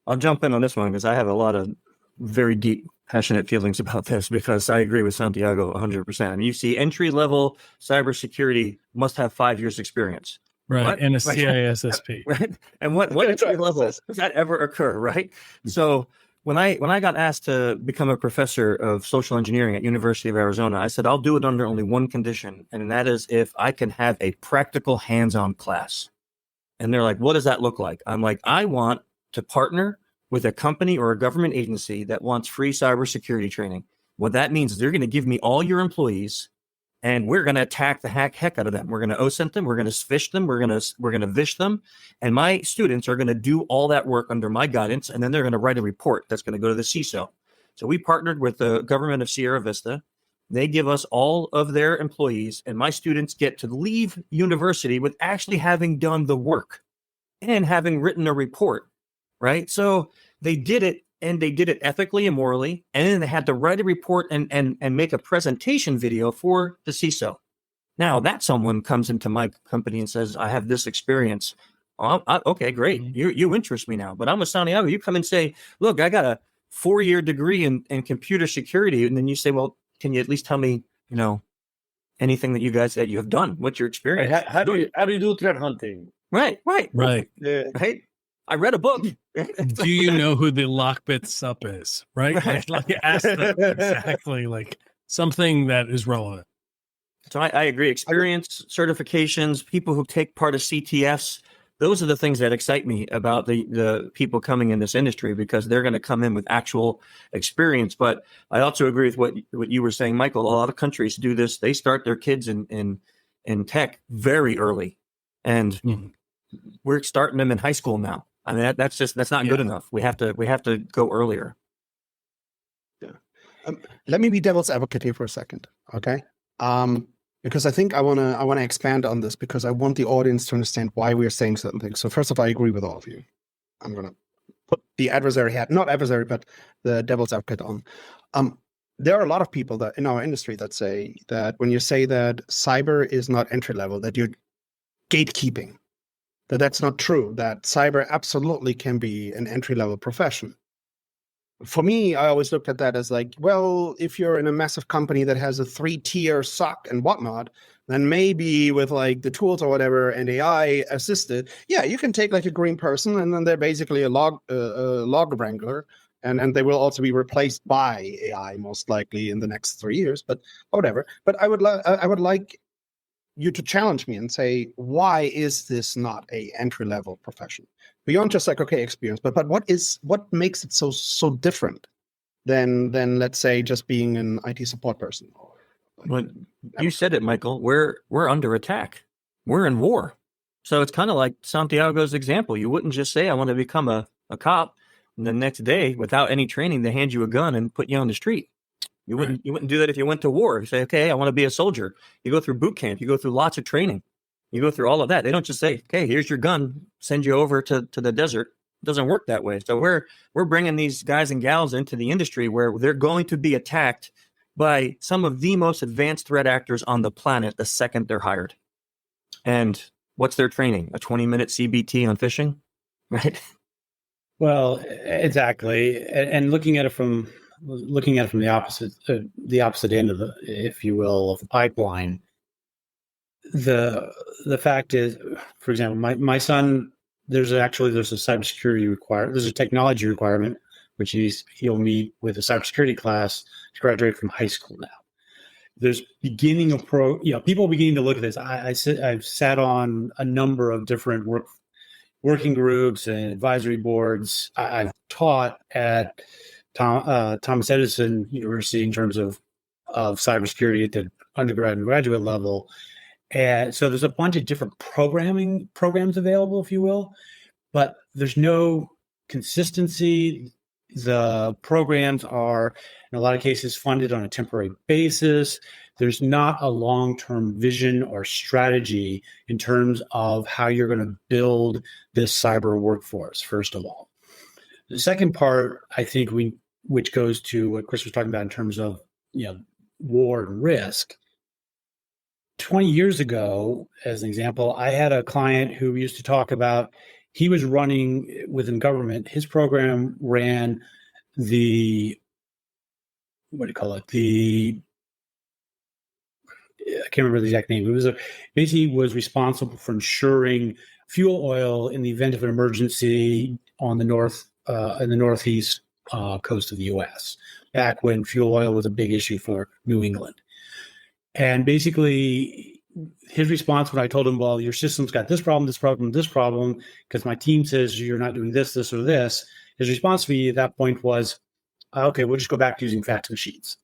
Speaker 3: I'll jump in on this one because I have a lot of very deep, passionate feelings about this because I agree with Santiago 100%. I mean, you see entry-level cybersecurity must have 5 years experience.
Speaker 1: Right.
Speaker 3: What?
Speaker 1: And a CISSP.
Speaker 3: Right. And what entry level does that ever occur? Right. So when I got asked to become a professor of social engineering at University of Arizona, I said, I'll do it under only one condition. And that is if I can have a practical hands-on class. And they're like, what does that look like? I'm like, I want to partner with a company or a government agency that wants free cybersecurity training. What that means is they're going to give me all your employees and we're going to attack the heck out of them. We're going to OSINT them. We're going to phish them. We're going to vish them. And my students are going to do all that work under my guidance. And then they're going to write a report that's going to go to the CISO. So we partnered with the government of Sierra Vista. They give us all of their employees, and my students get to leave university with actually having done the work and having written a report, right? So they did it, and they did it ethically and morally, and then they had to write a report and make a presentation video for the CISO. Now, that someone comes into my company and says, I have this experience. Okay, great. You interest me now. But I'm with Santiago. You come and say, look, I got a 4-year degree in computer security. And then you say, well, can you at least tell me, anything that you have done? What's your experience?
Speaker 4: How do you do threat hunting?
Speaker 3: Right.
Speaker 4: Yeah.
Speaker 3: Right. I read a book.
Speaker 1: Do you know who the Lockbit up is? Right. Like ask them exactly like something that is relevant.
Speaker 3: So I agree. Experience, certifications, people who take part of CTFs. Those are the things that excite me about the people coming in this industry because they're going to come in with actual experience. But I also agree with what you were saying, Michael. A lot of countries do this. They start their kids in tech very early, and we're starting them in high school now. I mean, that's not good enough. We have to go earlier.
Speaker 2: Yeah. Let me be devil's advocate here for a second, okay? Because I think I wanna expand on this because I want the audience to understand why we're saying certain things. So first of all, I agree with all of you. I'm gonna put the adversary hat, not adversary, but the devil's advocate on. There are a lot of people that in our industry that say that when you say that cyber is not entry level, that you're gatekeeping, that's not true, that cyber absolutely can be an entry level profession. For me, I always looked at that as like, well, if you're in a massive company that has a 3-tier SOC and whatnot, then maybe with like the tools or whatever and AI assisted, yeah, you can take like a green person and then they're basically a log wrangler, and they will also be replaced by AI most likely in the next 3 years. But whatever. But I would like you to challenge me and say, why is this not a entry level profession? Beyond just like, okay, experience, but what makes it so different than let's say just being an IT support person?
Speaker 3: Well, you said it, Michael. We're under attack. We're in war. So it's kind of like Santiago's example. You wouldn't just say, I want to become a cop, and the next day, without any training, they hand you a gun and put you on the street. You wouldn't do that if you went to war. You say, okay, I want to be a soldier. You go through boot camp. You go through lots of training. You go through all of that. They don't just say, okay, here's your gun, send you over to the desert. It doesn't work that way. So we're bringing these guys and gals into the industry where they're going to be attacked by some of the most advanced threat actors on the planet the second they're hired. And what's their training? A 20-minute CBT on phishing, right?
Speaker 5: Well, exactly. And looking at it from the opposite end of the, if you will, of the pipeline. The fact is, for example, my son, there's a cybersecurity there's a technology requirement, which he'll meet with a cybersecurity class to graduate from high school now. There's people beginning to look at this. I've sat on a number of different working groups and advisory boards. I've taught at Thomas Edison University in terms of cybersecurity at the undergrad and graduate level. And so there's a bunch of different programs available, if you will. but there's no consistency. The programs are, in a lot of cases, funded on a temporary basis. There's not a long-term vision or strategy in terms of how you're going to build this cyber workforce, first of all. The second part, I think, which goes to what Chris was talking about in terms of, war and risk. 20 years ago, as an example, I had a client who used to talk about, he was running within government. His program ran I can't remember the exact name. It was basically was responsible for ensuring fuel oil in the event of an emergency on the in the northeast coast of the U.S. back when fuel oil was a big issue for New England. And basically, his response when I told him, well, your system's got this problem, because my team says you're not doing this, this, or this. His response to me at that point was, okay, we'll just go back to using fax machines.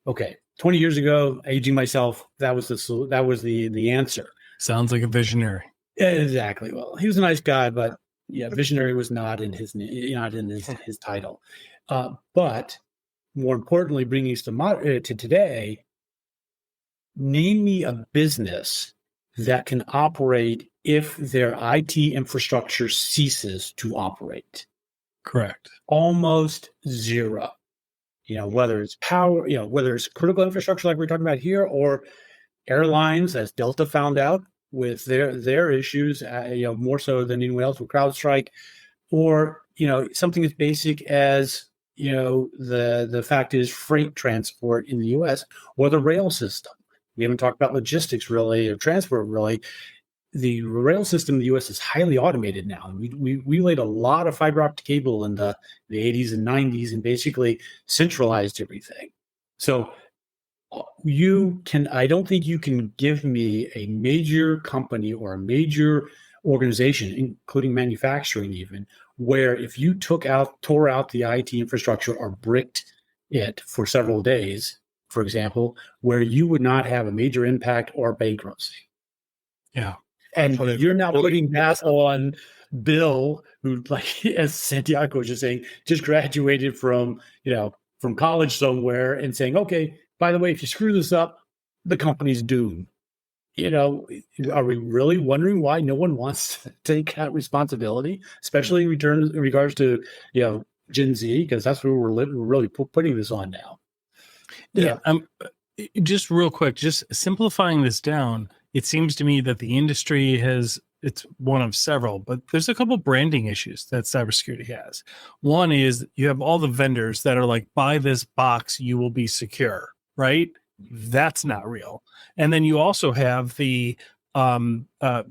Speaker 5: Okay, 20 years ago, aging myself, that was the answer.
Speaker 1: Sounds like a visionary.
Speaker 5: Exactly. Well, he was a nice guy, but visionary was not in his title. But more importantly, bringing us to today, name me a business that can operate if their IT infrastructure ceases to operate.
Speaker 1: Correct.
Speaker 5: Almost zero. Whether it's power, whether it's critical infrastructure like we're talking about here, or airlines, as Delta found out with their issues, more so than anyone else with CrowdStrike, or something as basic as the fact is freight transport in the U.S. or the rail system. We haven't talked about logistics really, or transport really. The rail system in the U.S. is highly automated now. We laid a lot of fiber optic cable in the 80s and 90s and basically centralized everything. So I don't think you can give me a major company or a major organization, including manufacturing even, where if you tore out the IT infrastructure or bricked it for several days, for example, where you would not have a major impact or bankruptcy.
Speaker 1: Yeah.
Speaker 5: And you're now putting that on Bill, who, like, as Santiago was just saying, just graduated from college somewhere and saying, okay, by the way, if you screw this up, the company's doomed. Are we really wondering why no one wants to take that responsibility, especially in regards to, Gen Z, because that's where we're really putting this on now.
Speaker 1: Yeah. Just real quick, just simplifying this down, it seems to me that the industry it's one of several, but there's a couple branding issues that cybersecurity has. One is you have all the vendors that are like, buy this box, you will be secure, right? That's not real. And then you also have the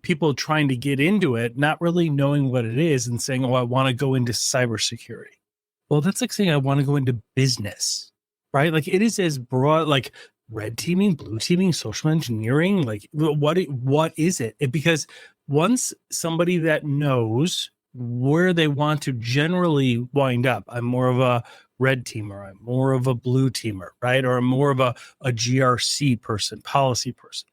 Speaker 1: people trying to get into it, not really knowing what it is and saying, oh, I want to go into cybersecurity. Well, that's like saying I want to go into business, right? Like, it is as broad, like red teaming, blue teaming, social engineering. Like, what is it? Because once somebody that knows where they want to generally wind up, I'm more of a red teamer, I'm more of a blue teamer, right? Or I'm more of a GRC person, policy person.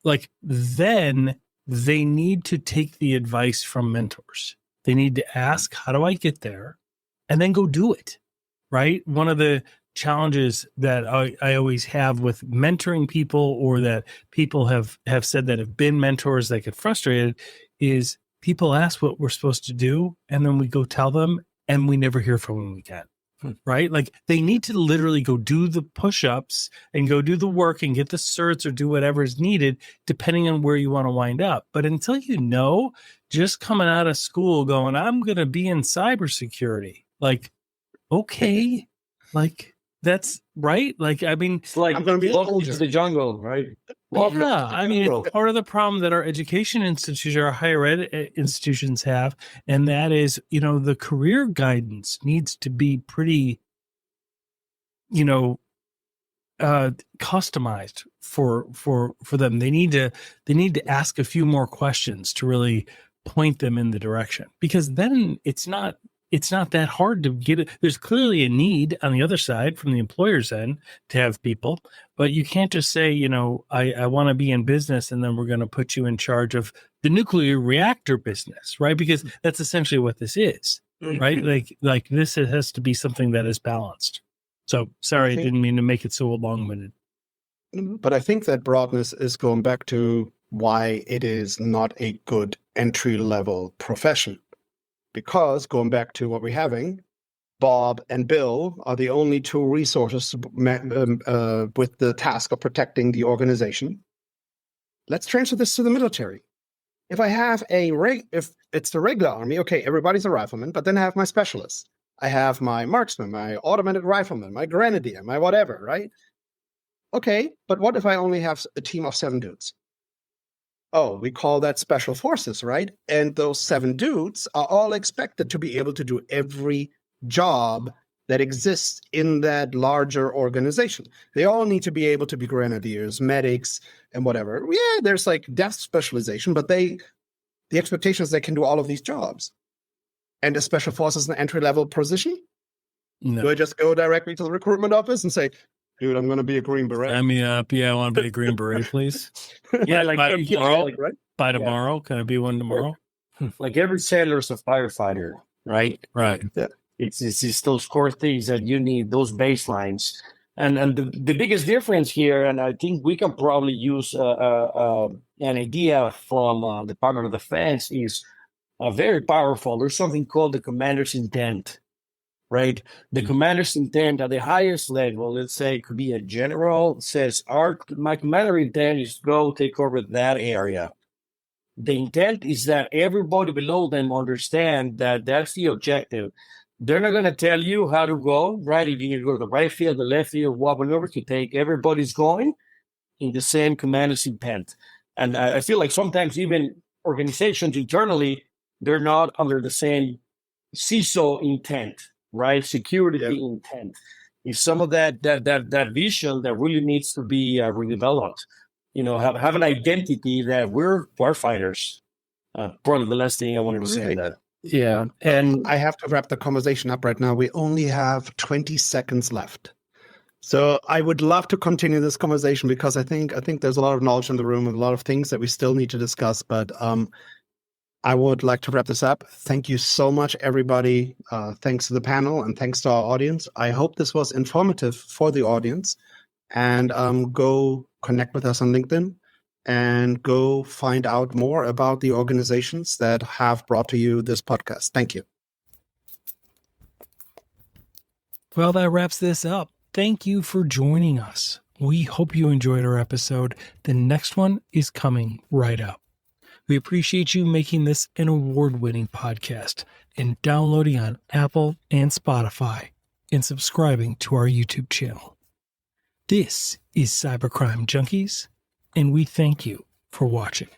Speaker 1: Like, then they need to take the advice from mentors. They need to ask, how do I get there? And then go do it, right? One of the challenges that I always have with mentoring people, or that people have said that have been mentors that get frustrated, is people ask what we're supposed to do, and then we go tell them, and we never hear from them again. Right? Like, they need to literally go do the push-ups and go do the work and get the certs or do whatever is needed, depending on where you want to wind up. But until just coming out of school going, I'm going to be in cybersecurity, like, okay, like, that's right. Like, I mean,
Speaker 4: It's like,
Speaker 2: I'm going to be
Speaker 4: welcome
Speaker 2: older.
Speaker 4: to the jungle, right?
Speaker 1: yeah, I mean, it's part of the problem that our education institutions, our higher ed institutions have, and that is, the career guidance needs to be pretty, customized for them. They need to ask a few more questions to really point them in the direction, because then it's not it's not that hard to get it. There's clearly a need on the other side from the employer's end to have people, but you can't just say, I want to be in business and then we're going to put you in charge of the nuclear reactor business, right? Because that's essentially what this is, right? Like this has to be something that is balanced. So sorry, I didn't mean to make it so long-winded.
Speaker 2: But I think that broadness is going back to why it is not a good entry-level profession. Because going back to what we're having, Bob and Bill are the only two resources with the task of protecting the organization. Let's transfer this to the military. If I have if it's the regular army, okay, everybody's a rifleman, but then I have my specialists. I have my marksman, my automated rifleman, my grenadier, my whatever, right? Okay, but what if I only have a team of 7 dudes? Oh, we call that special forces, right? And those 7 dudes are all expected to be able to do every job that exists in that larger organization. They all need to be able to be grenadiers, medics, and whatever. Yeah, there's like desk specialization, but the expectation is they can do all of these jobs. And a special forces an entry-level position?
Speaker 1: No.
Speaker 2: Do I just go directly to the recruitment office and say, dude, I'm going to be a Green Beret?
Speaker 1: Sign me up. Yeah, I want to be a Green Beret, please.
Speaker 4: Yeah, like
Speaker 1: by tomorrow.
Speaker 2: Right?
Speaker 1: By tomorrow, can I be one tomorrow?
Speaker 4: Like every sailor is a firefighter, right?
Speaker 1: Right.
Speaker 2: Yeah.
Speaker 4: It's those core things that you need, those baselines. And the biggest difference here, and I think we can probably use an idea from the Department of Defense, is very powerful. There's something called the commander's intent, right? The commander's intent at the highest level, let's say it could be a general, says, my commander intent is to go take over that area. The intent is that everybody below them understand that that's the objective. They're not going to tell you how to go, right? If you need to go to the right field, the left field, whatever to take, everybody's going in the same commander's intent. And I feel like sometimes even organizations internally, they're not under the same CISO intent, right? Security intent. If some of that vision that really needs to be redeveloped, have an identity that we're warfighters. Probably the last thing I wanted to say that.
Speaker 5: Yeah. And
Speaker 2: I have to wrap the conversation up right now. We only have 20 seconds left. So I would love to continue this conversation because I think there's a lot of knowledge in the room and a lot of things that we still need to discuss. But I would like to wrap this up. Thank you so much, everybody. Thanks to the panel and thanks to our audience. I hope this was informative for the audience. And go connect with us on LinkedIn and go find out more about the organizations that have brought to you this podcast. Thank you.
Speaker 1: Well, that wraps this up. Thank you for joining us. We hope you enjoyed our episode. The next one is coming right up. We appreciate you making this an award-winning podcast and downloading on Apple and Spotify and subscribing to our YouTube channel. This is Cybercrime Junkies, and we thank you for watching.